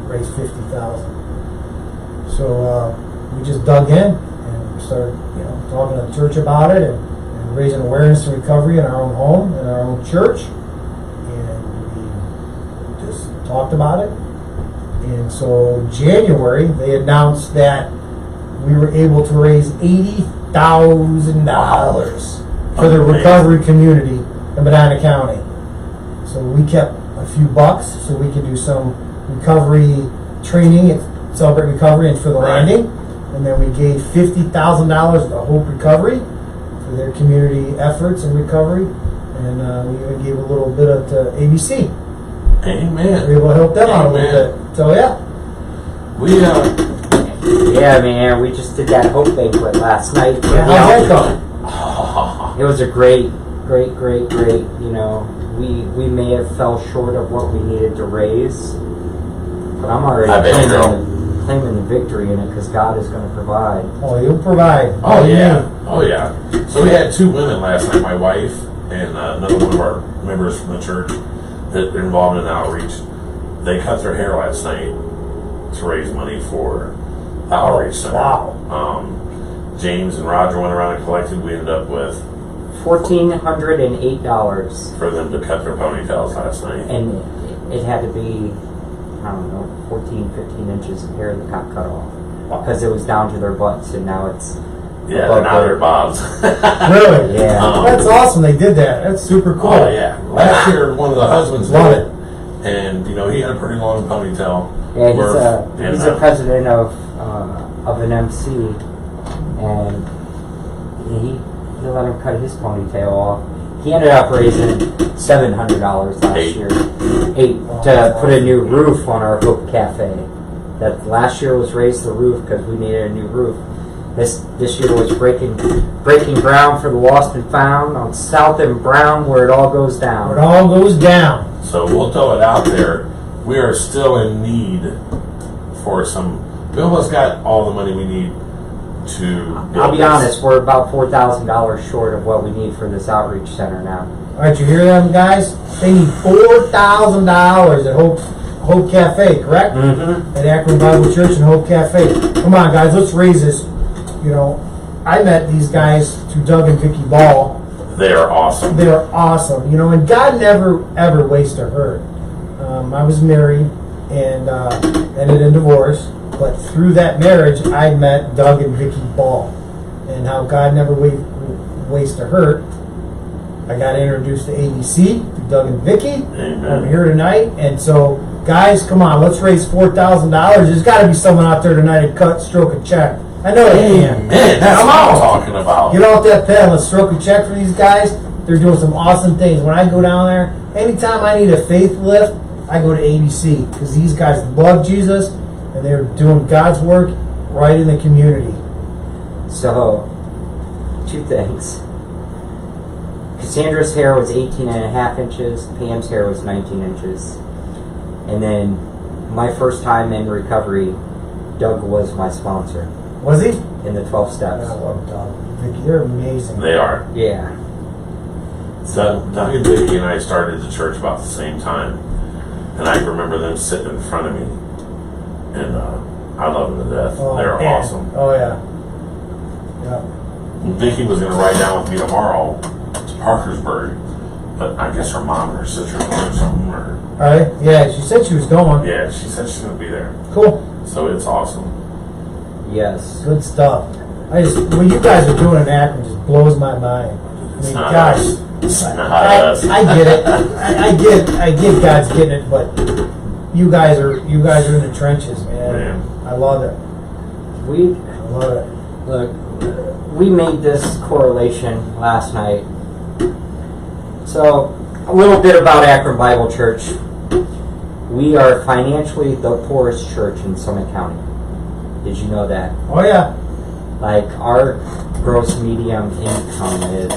S3: raise $50,000. So we just dug in and started, talking to the church about it and raising awareness to recovery in our own home, in our own church, and we just talked about it. And so January they announced that we were able to raise $80,000 for the recovery community in Medina County. So we kept a few bucks so we could do some recovery training at Celebrate Recovery and for the landing. And then we gave $50,000 to Hope Recovery for their community efforts in recovery. And we even gave a little bit to ABC.
S5: Amen.
S3: We were able to help them out a little bit. So yeah.
S2: Yeah, man, we just did that Hope Banquet last night.
S3: How's that going?
S2: It was a great. We may have fell short of what we needed to raise, but I'm already claiming the victory in it because God is going to provide.
S3: Oh, you'll provide.
S5: Oh yeah. So we had two women last night, my wife and another one of our members from the church that are involved in outreach. They cut their hair last night to raise money for the outreach center.
S3: Wow.
S5: James and Roger went around and collected. We ended up with
S2: $1,408.
S5: for them to cut their ponytails last night.
S2: And it had to be, 14, 15 inches of hair that got cut off. Because it was down to their butts, and now it's...
S5: Yeah, they're now they're bobs.
S3: Really?
S2: Yeah.
S3: That's awesome. They did that. That's super cool.
S5: Oh yeah. Last year, one of the husbands did it, and he had a pretty long ponytail.
S2: Yeah, he's a president of an MC, and he let him cut his ponytail off. He ended up raising $700 last year. To put a new roof on our Hope Cafe. That last year was raise the roof because we needed a new roof. This year was breaking ground for the Lost and Found on South and Brown, where it all goes down.
S3: Where it all goes down.
S5: So we'll throw it out there. We are still in need for some. We almost got all the money we need to.
S2: I'll be honest, we're about $4,000 short of what we need for this outreach center now.
S3: All right, you hear them, guys? They need $4,000 at Hope Cafe, correct?
S2: Mm-hmm.
S3: At Akron Bible Church and Hope Cafe. Come on, guys, let's raise this. I met these guys through Doug and Vicky Ball.
S5: They are awesome.
S3: They're awesome, and God never ever wastes a hurt. I was married and ended in divorce, but through that marriage, I met Doug and Vicky Ball, and how God never wastes a hurt. I got introduced to ABC through Doug and Vicky.
S5: Amen.
S3: I'm here tonight, and so guys, come on, let's raise $4,000. There's got to be someone out there tonight to cut, stroke a check. I know they can.
S5: Man, that's what I'm talking about.
S3: Get off that pen. Let's stroke a check for these guys. They're doing some awesome things. When I go down there, anytime I need a faith lift, I go to ABC because these guys love Jesus and they're doing God's work right in the community.
S2: So, 2 things. Cassandra's hair was 18.5 inches. Pam's hair was 19 inches. And then my first time in recovery, Doug was my sponsor
S3: Was he?
S2: in the 12 steps.
S3: I love Doug. Vicky, they're amazing.
S5: They are.
S2: Yeah.
S5: Doug and Vicky and I started the church about the same time. And I remember them sitting in front of me. And I love them to death.
S3: Oh,
S5: They're
S3: man.
S5: awesome.
S3: Oh, yeah. Yeah.
S5: Vicky was going to ride down with me tomorrow to Parkersburg. But I guess her mom or her sister or something. Or,
S3: All right. Yeah, she said she was going.
S5: yeah, she said she's going to be there.
S3: Cool.
S5: So it's awesome.
S2: Yes.
S3: Good stuff. What you guys are doing in Akron just blows my mind. I
S5: It's
S3: mean,
S5: not
S3: gosh.
S5: us. It's not us.
S3: I get it. I get God's getting it, but you guys are in the trenches, man. I love it. I love it.
S2: Look, we made this correlation last night. So, a little bit about Akron Bible Church. We are financially the poorest church in Summit County. Did you know that?
S3: Oh yeah.
S2: Like, our gross medium income is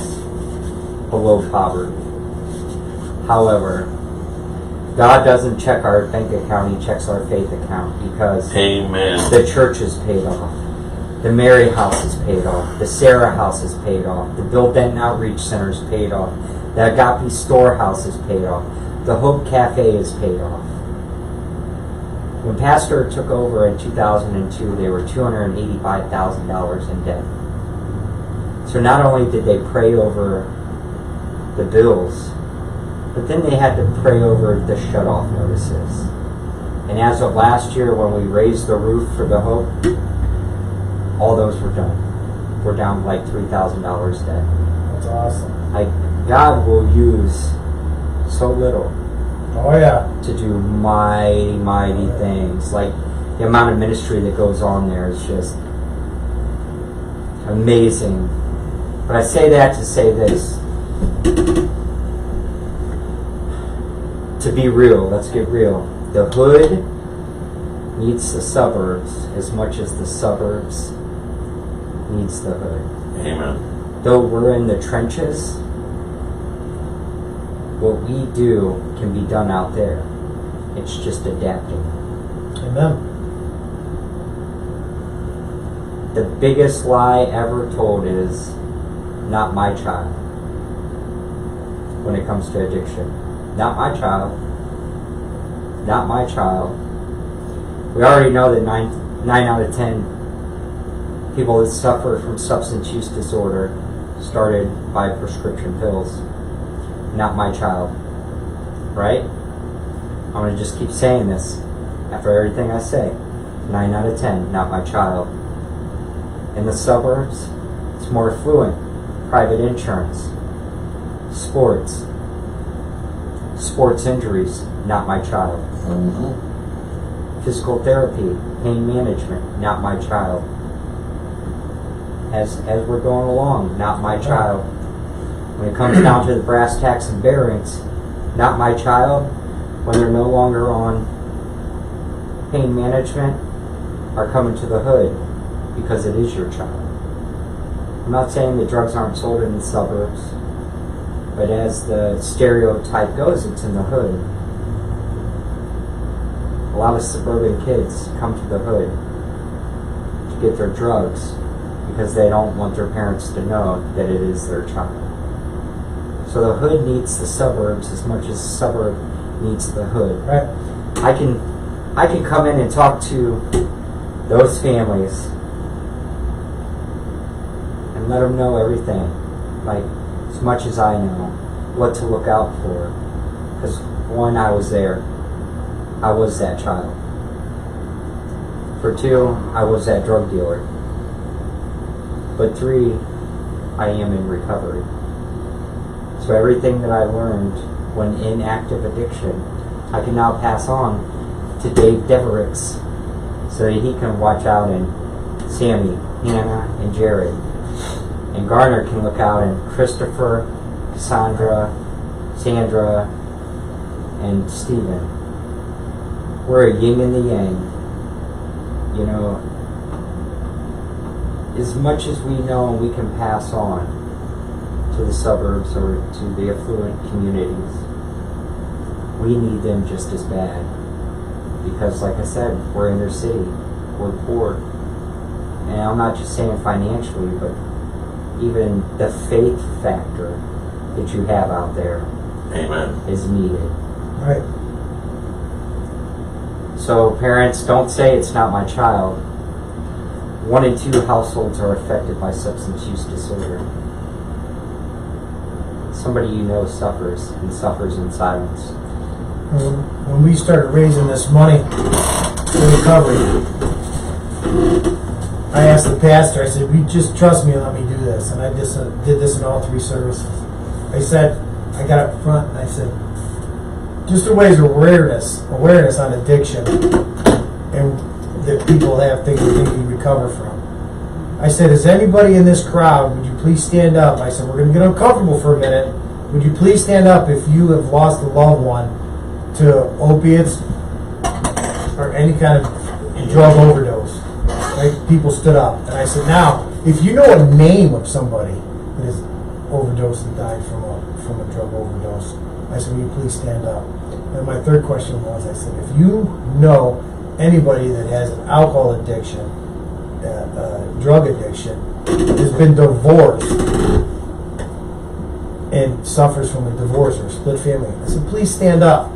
S2: below poverty. However, God doesn't check our bank account, He checks our faith account because
S5: Amen.
S2: the church is paid off. The Mary House is paid off. The Sarah House is paid off. The Bill Denton Outreach Center is paid off. The Agape Storehouse is paid off. The Hope Cafe is paid off. When Pastor took over in 2002, they were $285,000 in debt. So not only did they pray over the bills, but then they had to pray over the shut-off notices. And as of last year, when we raised the roof for the Hope, all those were done. We're down like $3,000 debt.
S3: That's awesome.
S2: Like, God will use so little
S3: Oh yeah.
S2: to do mighty, mighty things. Like, the amount of ministry that goes on there is just amazing. But I say that to say this. To be real, let's get real. The hood needs the suburbs as much as the suburbs needs the hood.
S5: Amen.
S2: Though we're in the trenches, what we do can be done out there. It's just adapting.
S3: Amen.
S2: The biggest lie ever told is not my child when it comes to addiction. Not my child. Not my child. We already know that 9 out of 10 people that suffer from substance use disorder started by prescription pills. Not my child. Right? I'm going to just keep saying this after everything I say. 9 out of 10, not my child. In the suburbs, it's more affluent. Private insurance. Sports injuries, not my child.
S5: Mm-hmm.
S2: Physical therapy, pain management, not my child. As we're going along, not my child. When it comes down to the brass tacks and bearings, not my child. When they're no longer on pain management, are coming to the hood because it is your child. I'm not saying that drugs aren't sold in the suburbs, but as the stereotype goes, it's in the hood. A lot of suburban kids come to the hood to get their drugs because they don't want their parents to know that it is their child. So the hood needs the suburbs as much as the suburb needs the hood.
S3: Right.
S2: I can come in and talk to those families and let them know everything, like as much as I know, what to look out for. Because one, I was there. I was that child. For two, I was that drug dealer. But three, I am in recovery. So everything that I learned when in active addiction, I can now pass on to Dave Devericks so that he can watch out in Sammy, Hannah, and Jared. And Garner can look out in Christopher, Cassandra, Sandra, and Stephen. We're a yin and the yang. You know, as much as we know we can pass on to the suburbs or to the affluent communities, we need them just as bad. Because like I said, we're inner city, we're poor. And I'm not just saying financially, but even the faith factor that you have out there
S5: Amen.
S2: is needed.
S3: Right.
S2: So parents, don't say it's not my child. 1 in 2 households are affected by substance use disorder. Somebody you know suffers, and suffers in silence.
S3: When we started raising this money for recovery, I asked the pastor, I said, just trust me and let me do this. And I just did this in all 3 services. I said, I got up front and I said, just to raise awareness on addiction and that people have things that they can recover from. I said, is anybody in this crowd, would you please stand up? I said, we're going to get uncomfortable for a minute. Would you please stand up if you have lost a loved one to opiates or any kind of drug overdose? Right? People stood up. And I said, now, if you know a name of somebody that has overdosed and died from a drug overdose, I said, will you please stand up? And my third question was, I said, if you know anybody that has an alcohol addiction, drug addiction, has been divorced and suffers from a divorce or a split family, I said, please stand up.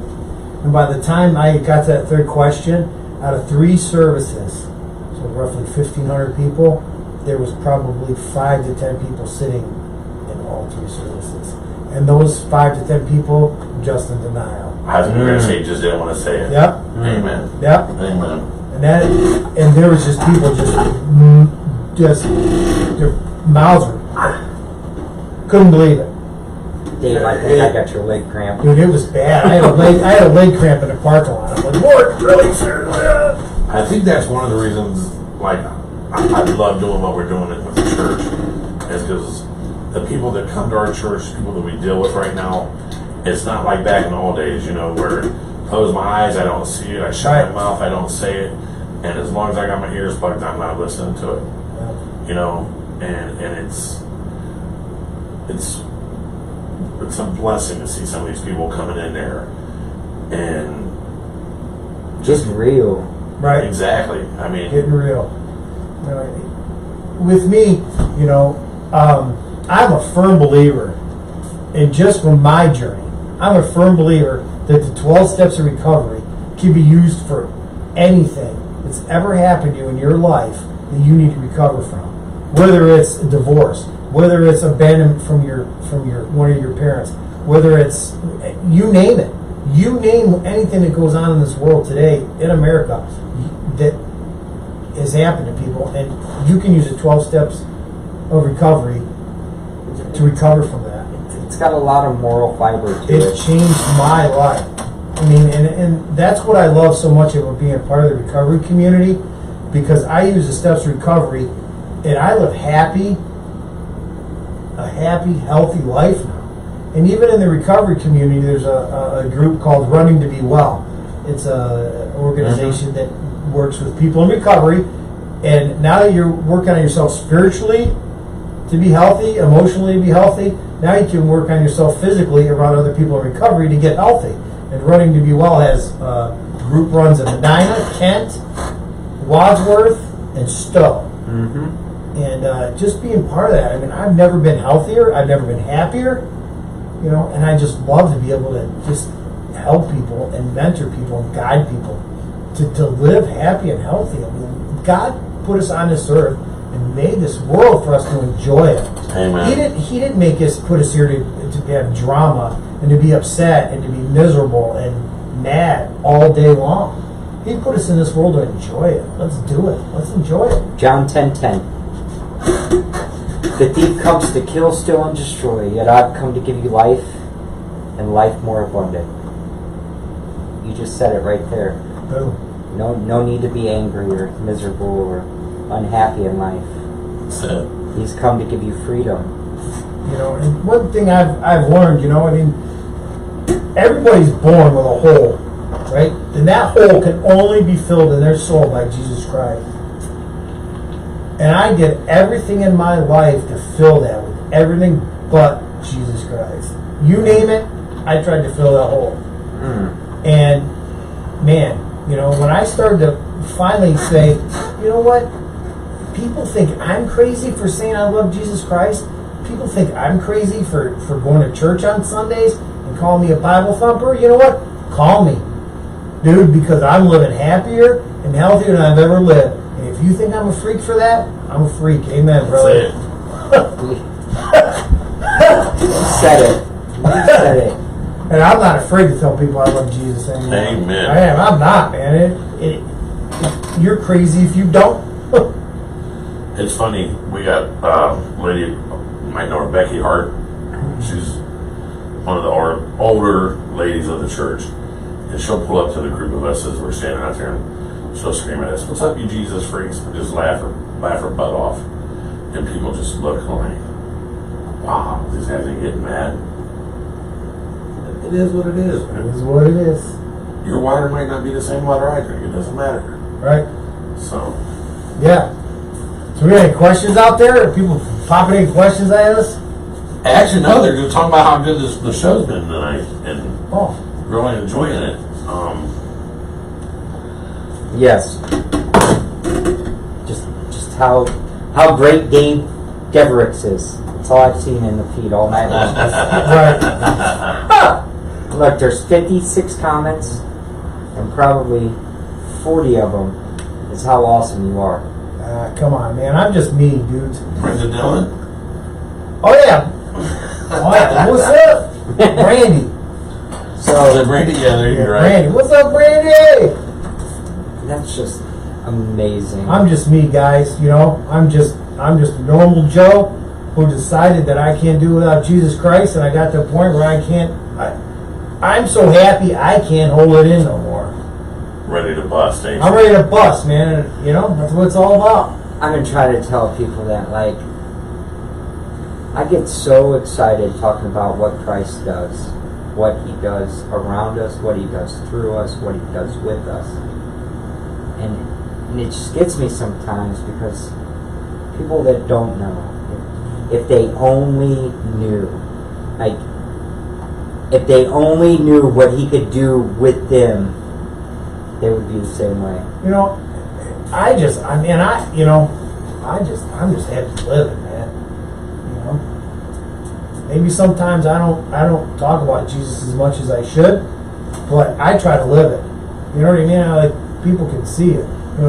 S3: And by the time I got to that third question, out of 3 services, so roughly 1,500 people, there was probably 5 to 10 people sitting in all 3 services. And those 5 to 10 people just in denial.
S5: I was going to say, just didn't want to say it.
S3: Yep.
S5: Amen.
S3: Yep.
S5: Amen.
S3: And there was just people just their mouths were, couldn't believe it.
S2: Dave, I think I got your leg cramp.
S3: Dude, it was bad. I had a leg cramp in the parking lot. I'm like, Lord, really, sir?
S5: I think that's one of the reasons, like, I love doing what we're doing with the church, is because the people that come to our church, people that we deal with right now, it's not like back in the old days, you know, where close my eyes, I don't see it, I shut my mouth, I don't say it, and as long as I got my ears plugged, I'm not listening to it, you know, and it's a blessing to see some of these people coming in there and
S2: Just real.
S3: Right.
S5: exactly. I mean,
S3: Getting real. You know, with me, you know, I'm a firm believer, and just from my journey, I'm a firm believer that the 12 steps of recovery can be used for anything that's ever happened to you in your life that you need to recover from. Whether it's a divorce, whether it's abandonment from one of your parents, whether it's, you name it. You name anything that goes on in this world today in America that has happened to people, and you can use the 12 steps of recovery to recover from that.
S2: It's got a lot of moral fiber to
S3: It
S2: it.
S3: changed my life. I mean, and that's what I love so much about being a part of the recovery community, because I use the steps of recovery, and I live a happy, healthy life now. And even in the recovery community, there's a group called Running to Be Well. It's an organization that works with people in recovery, and now that you're working on yourself spiritually to be healthy, emotionally to be healthy, now you can work on yourself physically around other people in recovery to get healthy. And Running to Be Well has group runs in Medina, Kent, Wadsworth, and Stowe.
S2: Mm-hmm.
S3: And just being part of that, I mean, I've never been healthier, I've never been happier, you know, and I just love to be able to just help people and mentor people and guide people to live happy and healthy. I mean, God put us on this earth and made this world for us to enjoy it.
S5: Amen.
S3: He didn't make us, put us here to have drama and to be upset and to be miserable and mad all day long. He put us in this world to enjoy it. Let's do it. Let's enjoy it.
S2: John 10:10. The thief comes to kill, steal, and destroy, yet I've come to give you life, and life more abundant. You just said it right there. No need to be angry or miserable or unhappy in life.
S5: That's it.
S2: He's come to give you freedom.
S3: You know, and one thing I've learned, you know, I mean, everybody's born with a hole, right? And that hole can only be filled in their soul by Jesus Christ. And I did everything in my life to fill that with everything but Jesus Christ. You name it, I tried to fill that hole. And man, you know, when I started to finally say, you know what? People think I'm crazy for saying I love Jesus Christ. People think I'm crazy for going to church on Sundays and calling me a Bible thumper. You know what? Call me, dude, because I'm living happier and healthier than I've ever lived. And if you think I'm a freak for that, I'm a freak. Amen, brother.
S2: You said it. You said it.
S3: And I'm not afraid to tell people I love Jesus anymore.
S5: Amen.
S3: I am. I'm not, man. You're crazy if you don't.
S5: It's funny. We got a lady, you might know her, Becky Hart. She's one of the older ladies of the church. And she'll pull up to the group of us as we're standing out there and she'll scream at us, "What's up, you Jesus freaks?" And just laugh her butt off. And people just look like, wow, this hasn't getting mad. It is what it is, man.
S3: It is what it is.
S5: Your water might not be the same water I drink. It doesn't matter.
S3: Right?
S5: So,
S3: Yeah. So we got any questions out there? Are people popping any questions at us?
S5: actually, no, they're just talking about how good the show's been tonight and
S3: Oh.
S5: really enjoying it.
S2: Yes. Just how great Dave Devericks is. That's all I've seen in the feed all night long.
S3: Right.
S2: Look, there's 56 comments, and probably 40 of them is how awesome you are.
S3: Come on, man. I'm just me, dudes.
S5: Brenda Dillon?
S3: Oh, yeah. Oh, yeah. What's up? Brandy.
S5: So, Brandy, yeah, there you're right.
S3: Brandy. What's up, Brandy?
S2: That's just amazing.
S3: I'm just me, guys. You know, I'm just a normal Joe who decided that I can't do without Jesus Christ, and I got to a point where I'm so happy I can't hold it in no more.
S5: Ready to bust, ain't you?
S3: I'm ready to bust, man. And, you know, that's what it's all about.
S2: I've been trying to tell people that, like, I get so excited talking about what Christ does, what He does around us, what He does through us, what He does with us. And it just gets me sometimes because people that don't know, if they only knew, like, if they only knew what He could do with them, they would be the same way.
S3: You know, I'm just happy to live it, man. You know, maybe sometimes I don't talk about Jesus as much as I should, but I try to live it. You know what I mean? Like, people can see it. You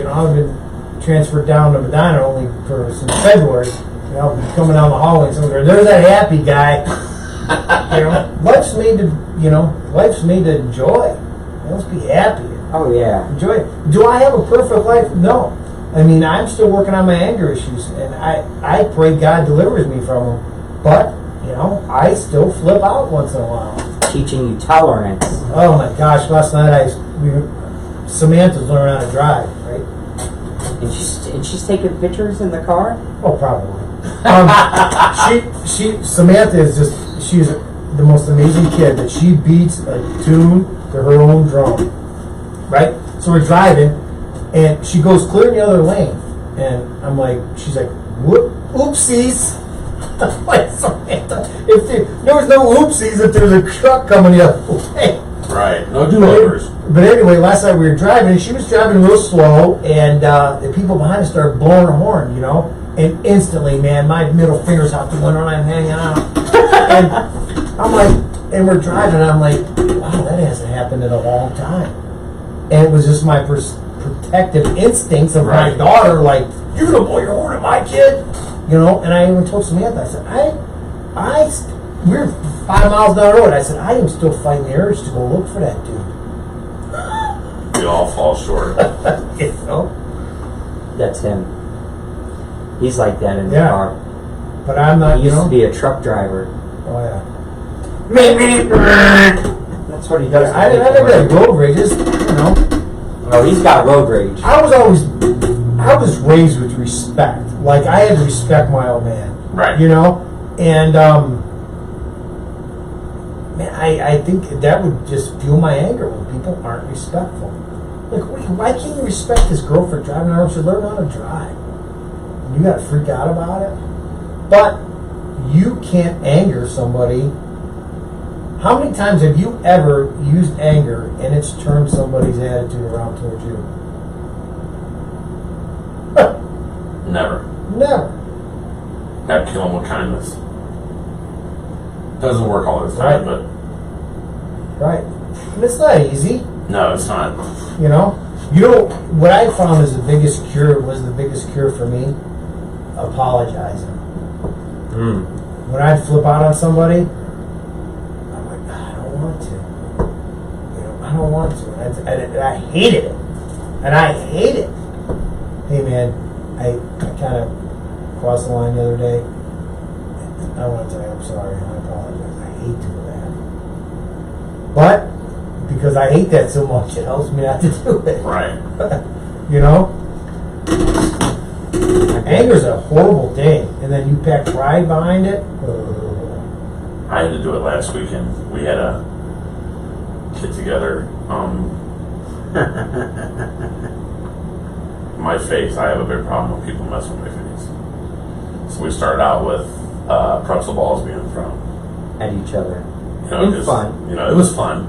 S3: know, I've been transferred down to Medina only since February. You know, coming down the hallway and someone goes, "There's that happy guy." You know, life's made to enjoy. Let's be happy.
S2: Oh, yeah.
S3: Enjoy it. Do I have a perfect life? No. I mean, I'm still working on my anger issues, and I pray God delivers me from them. But, you know, I still flip out once in a while.
S2: Teaching you tolerance.
S3: Oh my gosh, last night Samantha's learning how to drive, right?
S2: And she's taking pictures in the car?
S3: Oh, probably. Samantha is she's the most amazing kid that she beats a tune to her own drum, right? So we're driving, and she goes clear in the other lane, and she's like, oopsies. I'm like, Samantha, there was no oopsies if there's a truck coming the other way.
S5: Right, no do-overs.
S3: But anyway, last night we were driving, and she was driving real slow, and the people behind us started blowing her horn, you know, and instantly, man, my middle finger's out the window, and I'm hanging out. And I'm like, and we're driving, and I'm like, wow, that hasn't happened in a long time. And it was just my protective instincts of my daughter, like, you're gonna blow your horn at my kid, you know. And I even told Samantha, I said, we're 5 miles down the road. I said, I am still fighting the urge to go look for that dude.
S5: We all fall short.
S3: You know?
S2: That's him. He's like that in the car.
S3: But I'm not,
S2: He used to be a truck driver.
S3: Oh, yeah.
S2: That's what he does.
S3: I never had road rages. know?
S2: Oh, he's got road rage.
S3: I was raised with respect. Like, I had to respect my old man.
S5: Right.
S3: You know? And, man, I think that would just fuel my anger when people aren't respectful. Like, why can't you respect this girl for driving around? She should learn how to drive. And you gotta freak out about it? But you can't anger somebody. How many times have you ever used anger and it's turned somebody's attitude around towards you?
S5: Never.
S3: Never.
S5: I'd kill him with kindness. Doesn't work all the time,
S3: Right.
S5: but
S3: Right. And it's not easy,
S5: no, it's not.
S3: you know? You know, what I found is the biggest cure for me? Apologizing. When I'd flip out on somebody, I'm like, I don't want to. You know, I don't want to. And I hated it. And I hate it. Hey, man, I kind of crossed the line the other day. I want to tell you I'm sorry. I apologize. I hate doing that. But because I hate that so much, it helps me not to do it.
S5: Right.
S3: You know? Anger's a horrible thing. And then you pack pride behind it.
S5: I had to do it last weekend. We had a get together. My face, I have a big problem when people mess with my face. So we started out with pretzel balls being thrown
S2: At each other.
S5: You know,
S2: It was
S5: 'cause,
S2: fun.
S5: You know, it was fun.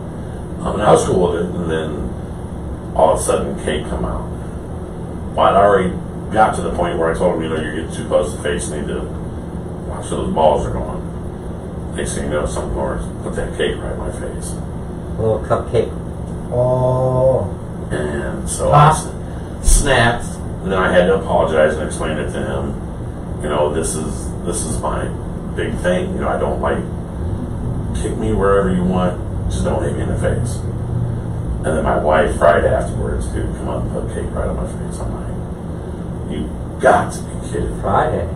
S5: And I was cool with it. And then all of a sudden, cake come out. Well, I'd already got to the point where I told him, you know, you're getting too close to the face. You need to watch where those balls are going. Next thing you know, some more put that cake right in my face.
S2: A little cupcake.
S3: Oh.
S5: And so I snapped, and then I had to apologize and explain it to him. You know, this is my big thing. You know, I don't like, kick me wherever you want, just don't hit me in the face. And then my wife right afterwards, dude, come on, put cake right on my face. I'm like, you got to be kidding.
S2: Friday.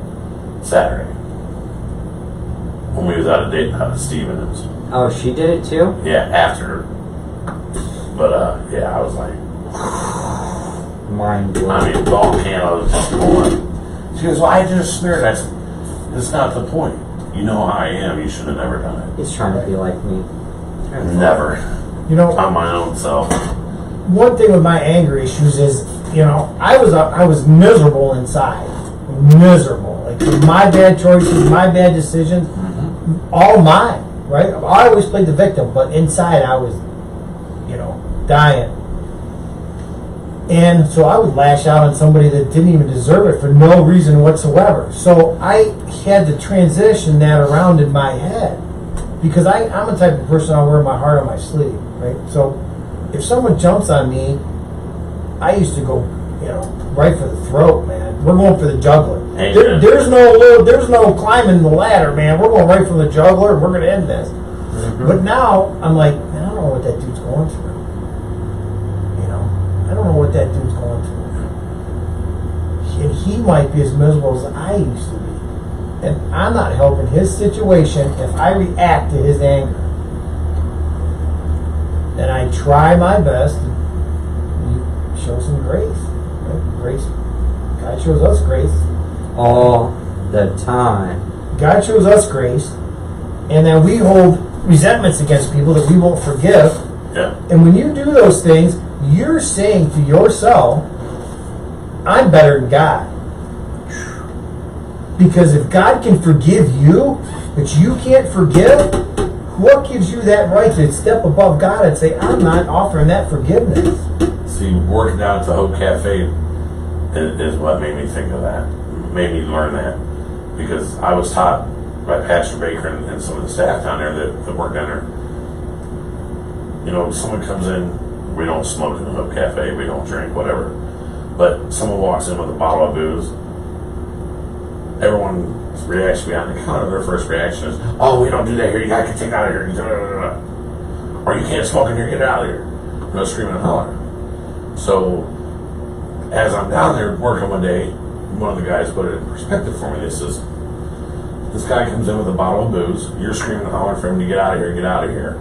S5: Saturday. When we was out of Stevens.
S2: Oh, she did it too?
S5: Yeah, after. But yeah, I was like,
S2: Mind blowing.
S5: I mean, volcano was just going. She goes, well, I just smeared. I said, that's not the point. You know how I am. You should have never done it.
S2: He's trying to be like me.
S5: Never.
S3: You know,
S5: On my own self.
S3: one thing with my anger issues is, you know, I was miserable inside. Miserable. Like, my bad choices, my bad decisions, all mine, right? I always played the victim, but inside I was, you know, dying. And so I would lash out on somebody that didn't even deserve it for no reason whatsoever. So I had to transition that around in my head. Because I'm the type of person I'll wear my heart on my sleeve, right? So if someone jumps on me, I used to go, you know, right for the throat, man. We're going for the jugular.
S5: Amen.
S3: There's no climbing the ladder, man. We're going right for the jugular. We're going to end this. But now I'm like, man, I don't know what that dude's going through. You know, I don't know what that dude's going through. And he might be as miserable as I used to be. And I'm not helping his situation if I react to his anger. And I try my best to show some grace. Right? Grace. God shows us grace.
S2: All the time.
S3: God shows us grace. And then we hold resentments against people that we won't forgive.
S5: Yeah.
S3: And when you do those things, you're saying to yourself, I'm better than God. Because if God can forgive you, but you can't forgive, what gives you that right to step above God and say, I'm not offering that forgiveness?
S5: See, working down at the Hope Cafe is what made me think of that. Made me learn that. Because I was taught by Pastor Baker and some of the staff down there that work down there. You know, someone comes in, we don't smoke in the Hope Cafe, we don't drink, whatever. But someone walks in with a bottle of booze, everyone's reaction behind the counter, their first reaction is, oh, we don't do that here, you gotta get taken out of here. Or you can't smoke in here, get out of here. No screaming and hollering. So, as I'm down there working one day, one of the guys put it in perspective for me. This is, this guy comes in with a bottle of booze, you're screaming and hollering for him to get out of here, get out of here.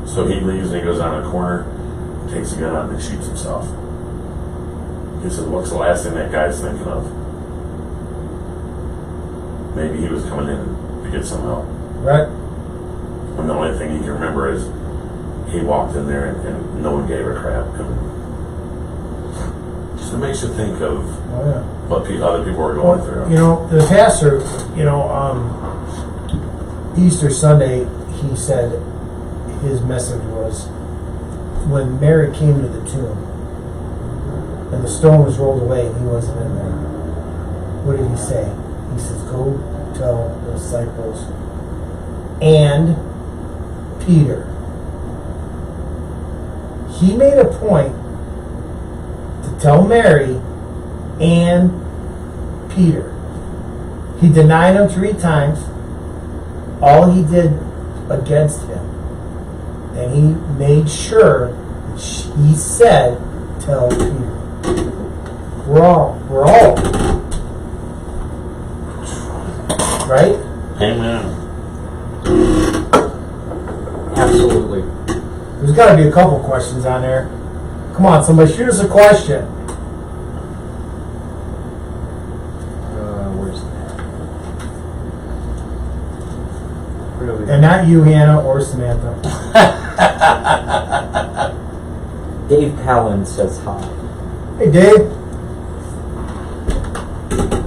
S5: So he leaves and he goes down the corner, takes a gun out and shoots himself. He said, what's the last thing that guy's thinking of? Maybe he was coming in to get some help.
S3: Right.
S5: And the only thing he can remember is he walked in there and no one gave a crap. And just it makes you think of what other people are going through.
S3: You know, the pastor, Easter Sunday, he said his message was when Mary came to the tomb and the stone was rolled away and he wasn't in there. What did he say? He says, go tell the disciples and Peter. He made a point to tell Mary and Peter. He denied him 3 times. All he did against him. And he made sure that he said, tell Peter. We're all. Right?
S5: Amen.
S2: Absolutely.
S3: There's got to be a couple questions on there. Come on, somebody shoot us a question.
S2: Where's that? Really?
S3: And not you, Hannah, or Samantha.
S2: Dave Callan says hi.
S3: Hey, Dave.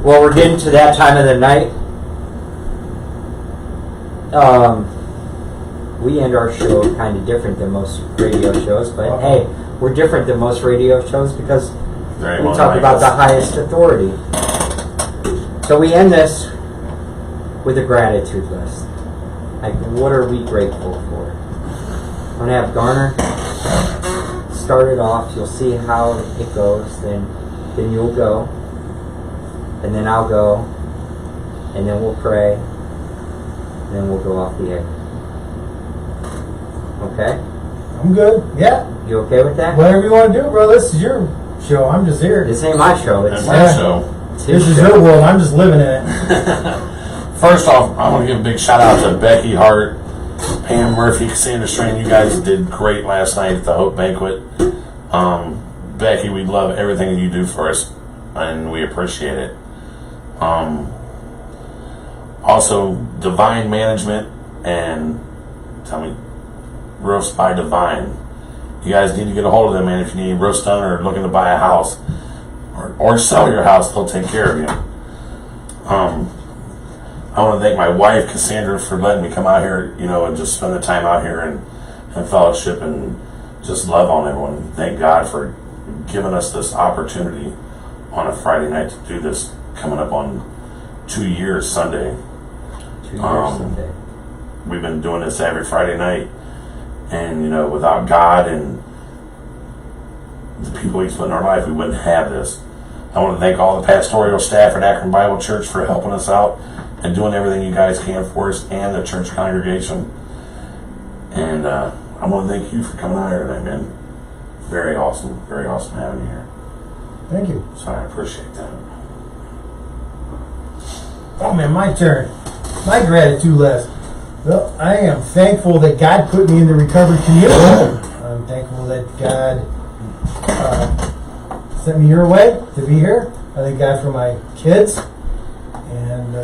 S2: Well, we're getting to that time of the night. We end our show kind of different than most radio shows, but hey, we're different than most radio shows because we talk about the highest authority. So we end this with a gratitude list. Like, what are we grateful for? I'm going to have Garner start it off. You'll see how it goes. Then you'll go. And then I'll go. And then we'll pray. And then we'll go off the air. Okay?
S3: I'm good. Yeah.
S2: You okay with that?
S3: Whatever you want to do, bro. This is your show. I'm just here.
S2: This ain't my show. It's
S5: That's my show.
S3: This is your world. I'm just living in it.
S5: First off, I want to give a big shout out to Becky Hart, Pam Murphy, Cassandra Strain. You guys did great last night at the Hope Banquet. Becky, we love everything you do for us, and we appreciate it. Also, Divine Management and Roast by Divine. You guys need to get a hold of them, man. If you need roast done or looking to buy a house or sell your house, they'll take care of you. I want to thank my wife, Cassandra, for letting me come out here, and just spend the time out here and fellowship and just love on everyone. Thank God for giving us this opportunity on a Friday night to do this, coming up on 2 years Sunday.
S2: 2 years Sunday.
S5: We've been doing this every Friday night, and without God and the people He's put in our life, we wouldn't have this. I want to thank all the pastoral staff at Akron Bible Church for helping us out and doing everything you guys can for us, and the church congregation. And I want to thank you for coming out here tonight, man. Very awesome having you here.
S3: Thank you.
S5: So I appreciate that.
S3: Oh, man, my turn. My gratitude list. Well, I am thankful that God put me in the recovery community. I'm thankful that God sent me your way to be here. I thank God for my kids and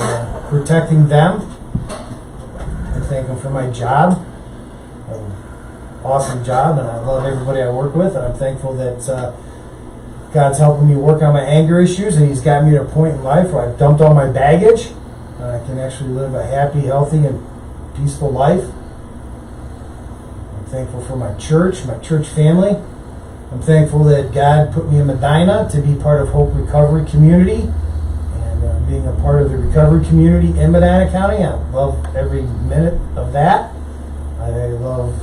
S3: protecting them. I thank Him for my job. Awesome job, and I love everybody I work with. And I'm thankful that God's helping me work on my anger issues, and He's got me at a point in life where I've dumped all my baggage. And I can actually live a happy, healthy, and peaceful life. I'm thankful for my church family. I'm thankful that God put me in Medina to be part of Hope Recovery Community. And being a part of the recovery community in Medina County, I love every minute of that. I love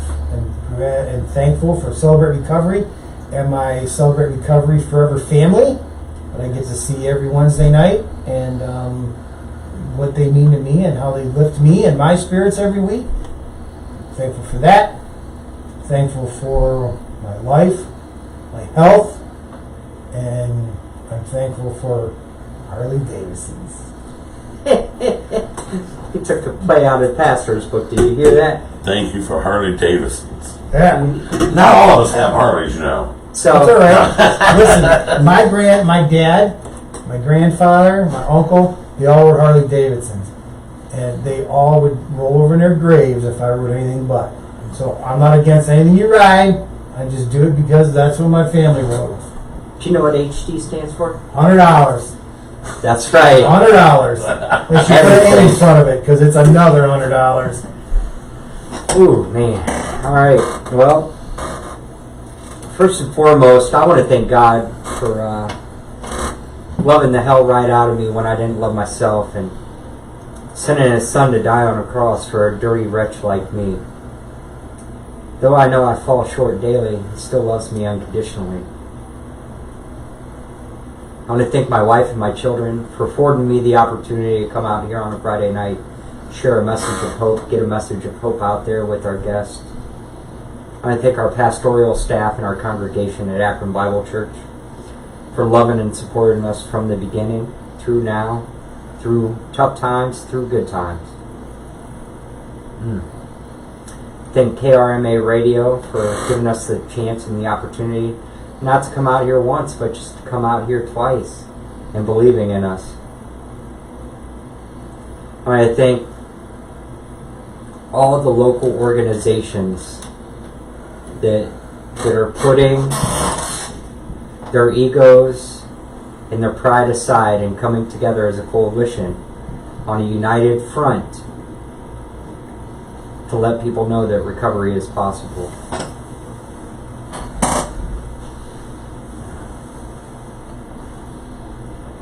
S3: and thankful for Celebrate Recovery and my Celebrate Recovery Forever family that I get to see every Wednesday night, and what they mean to me and how they lift me and my spirits every week. Thankful for that. Thankful for my life, my health, and I'm thankful for Harley Davidsons.
S2: He took a play out of the pastor's book. Did you hear that?
S5: Thank you for Harley Davidsons.
S3: Yeah.
S5: Not all of us have Harleys, you know.
S2: So
S3: That's all right. Listen, my dad, my grandfather, my uncle, they all were Harley Davidsons. And they all would roll over in their graves if I rode anything but. So I'm not against anything you ride. I just do it because that's what my family rode.
S2: do you know what HD stands for?
S3: $100.
S2: That's right.
S3: $100. They should put an A in front of it because it's another $100.
S2: Ooh, man. All right. Well, first and foremost, I want to thank God for loving the hell right out of me when I didn't love myself and sending His Son to die on a cross for a dirty wretch like me. Though I know I fall short daily, He still loves me unconditionally. I want to thank my wife and my children for affording me the opportunity to come out here on a Friday night, share a message of hope, get a message of hope out there with our guests. I want to thank our pastoral staff and our congregation at Akron Bible Church for loving and supporting us from the beginning through now, through tough times, through good times. Thank KRMA Radio for giving us the chance and the opportunity not to come out here once, but just to come out here twice and believing in us. I want to thank all of the local organizations that are putting their egos and their pride aside and coming together as a coalition on a united front to let people know that recovery is possible.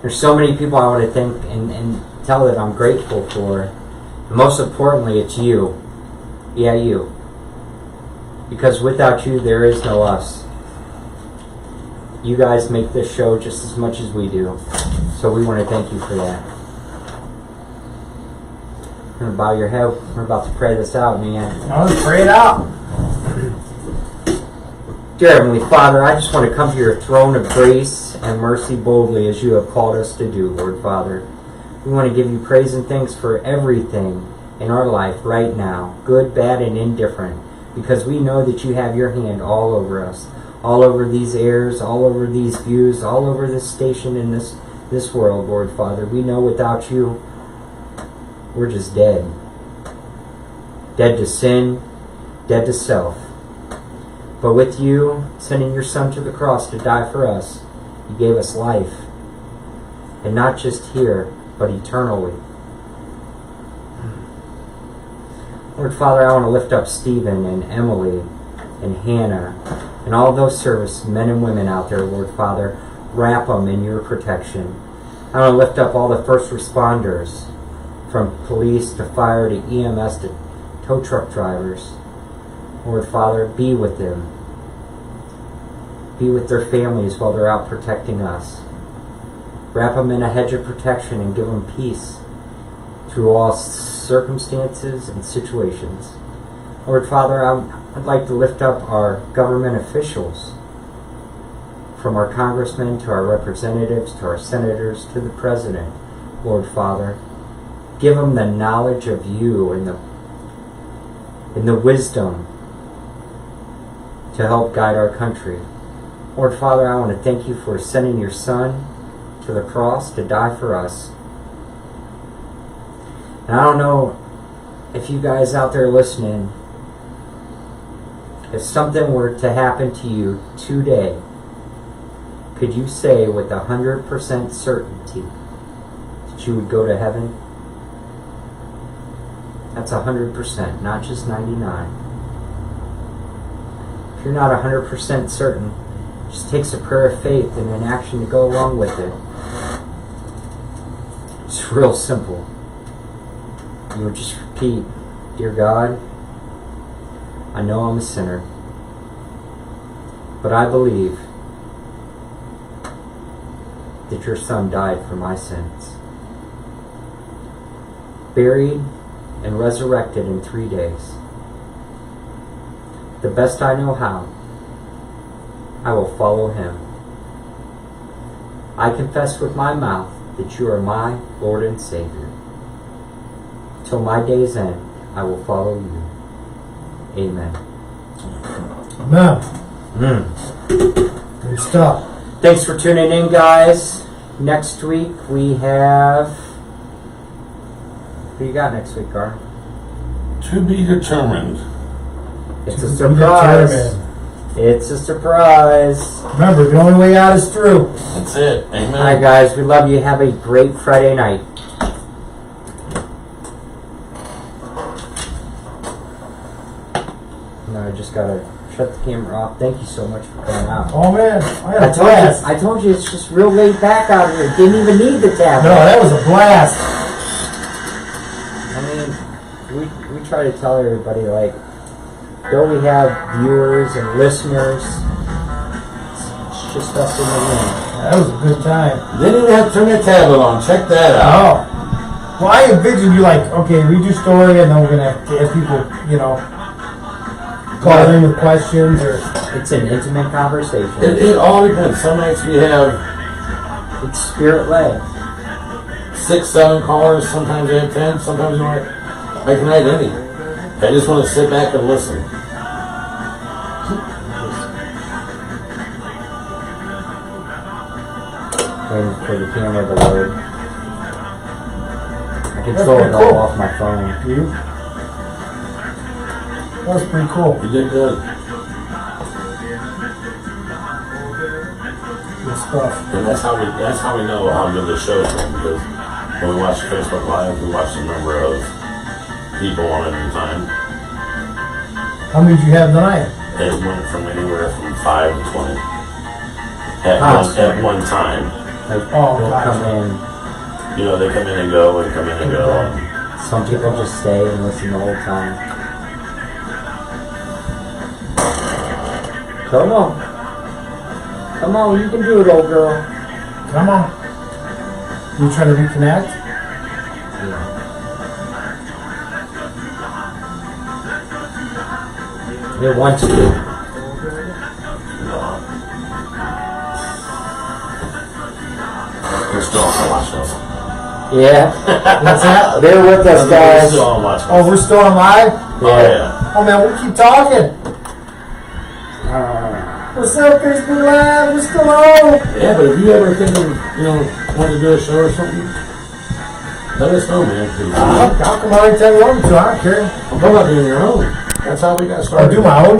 S2: There's so many people I want to thank and tell that I'm grateful for. And most importantly, it's you. Yeah, you. Because without you, there is no us. You guys make this show just as much as we do. So we want to thank you for that. You're going to bow your head. We're about to pray this out, man.
S3: Let's pray it out.
S2: Dear Heavenly Father, I just want to come to your throne of grace and mercy boldly as you have called us to do, Lord Father. We want to give you praise and thanks for everything in our life right now, good, bad, and indifferent, because we know that you have your hand all over us, all over these airs, all over these views, all over this station in this world, Lord Father. We know without you, we're just dead. Dead to sin, dead to self. But with you sending your Son to the cross to die for us, you gave us life. And not just here, but eternally. Lord Father, I want to lift up Stephen and Emily and Hannah and all those service men and women out there, Lord Father. Wrap them in your protection. I want to lift up all the first responders, from police to fire to EMS to tow truck drivers. Lord Father, be with them. Be with their families while they're out protecting us. Wrap them in a hedge of protection and give them peace through all circumstances and situations. Lord Father, I'd like to lift up our government officials, from our congressmen to our representatives to our senators to the president. Lord Father, give them the knowledge of you and the wisdom to help guide our country. Lord Father, I want to thank you for sending your Son to the cross to die for us. And I don't know if you guys out there listening, if something were to happen to you today, could you say with 100% certainty that you would go to heaven? That's 100%, not just 99. If you're not 100% certain, it just takes a prayer of faith and an action to go along with it. It's real simple. You would just repeat, Dear God, I know I'm a sinner, but I believe that your Son died for my sins, buried and resurrected in 3 days. The best I know how, I will follow him. I confess with my mouth that you are my Lord and Savior. Till my day's end, I will follow you. Amen.
S3: Amen. Good stuff.
S2: Thanks for tuning in, guys. Next week we have. Who you got next week, Gar?
S1: To be determined.
S2: It's
S3: To
S2: a
S3: be
S2: surprise.
S3: determined.
S2: It's a surprise.
S3: Remember, the only way out is through.
S1: That's it. Amen.
S2: All right, guys. We love you. Have a great Friday night. No, I just gotta shut the camera off. Thank you so much for coming out.
S3: Oh man, I had a blast.
S2: I told you it's just real laid back out here. Didn't even need the tablet.
S3: No, that was a blast.
S2: I mean, we try to tell everybody, like, though we have viewers and listeners, it's just us in the room.
S3: That was a good time.
S5: Didn't even have to turn your tablet on. Check that out.
S3: Oh. Well, I envisioned you like, okay, read your story, and then we're gonna have people, call in with questions or.
S2: It's an intimate conversation.
S5: It all depends. Some nights we have
S2: It's spirit-led.
S5: 6, 7 callers. Sometimes we have 10. Sometimes we might make a night any. I just want to sit back and listen.
S2: Waiting for the camera to load. I
S3: That's
S2: control it
S3: pretty
S2: all
S3: cool.
S2: off my phone.
S3: You? That was pretty cool.
S5: You did good.
S3: Good stuff.
S5: And that's how we know how good the show's been, because when we watch Facebook Live, we watch the number of people on it at a time.
S3: How many did you have tonight?
S5: It went from anywhere from 5 to 20 at one time.
S2: Like,
S3: Oh,
S2: they'll
S3: gotcha.
S2: come in.
S5: They come in and go and come in and go. And
S2: Some people just stay and listen the whole time. Come on. Come on, you can do it, old girl.
S3: Come on. You trying to reconnect?
S2: Yeah. They want you.
S5: we're still on watch us.
S2: Yeah.
S3: What's that?
S2: They're with us,
S5: We're
S2: guys.
S5: still on watch us.
S3: Oh, we're still on live?
S5: Oh, yeah.
S3: Oh man, we'll keep talking. What's up, Facebook Live? We're still on.
S5: Yeah, but if you ever thinking, want to do a show or something, let us know, man.
S3: I'll come on anytime you want me to. I don't care.
S5: I'm talking about doing your own. That's how we got started.
S3: I'll do my own.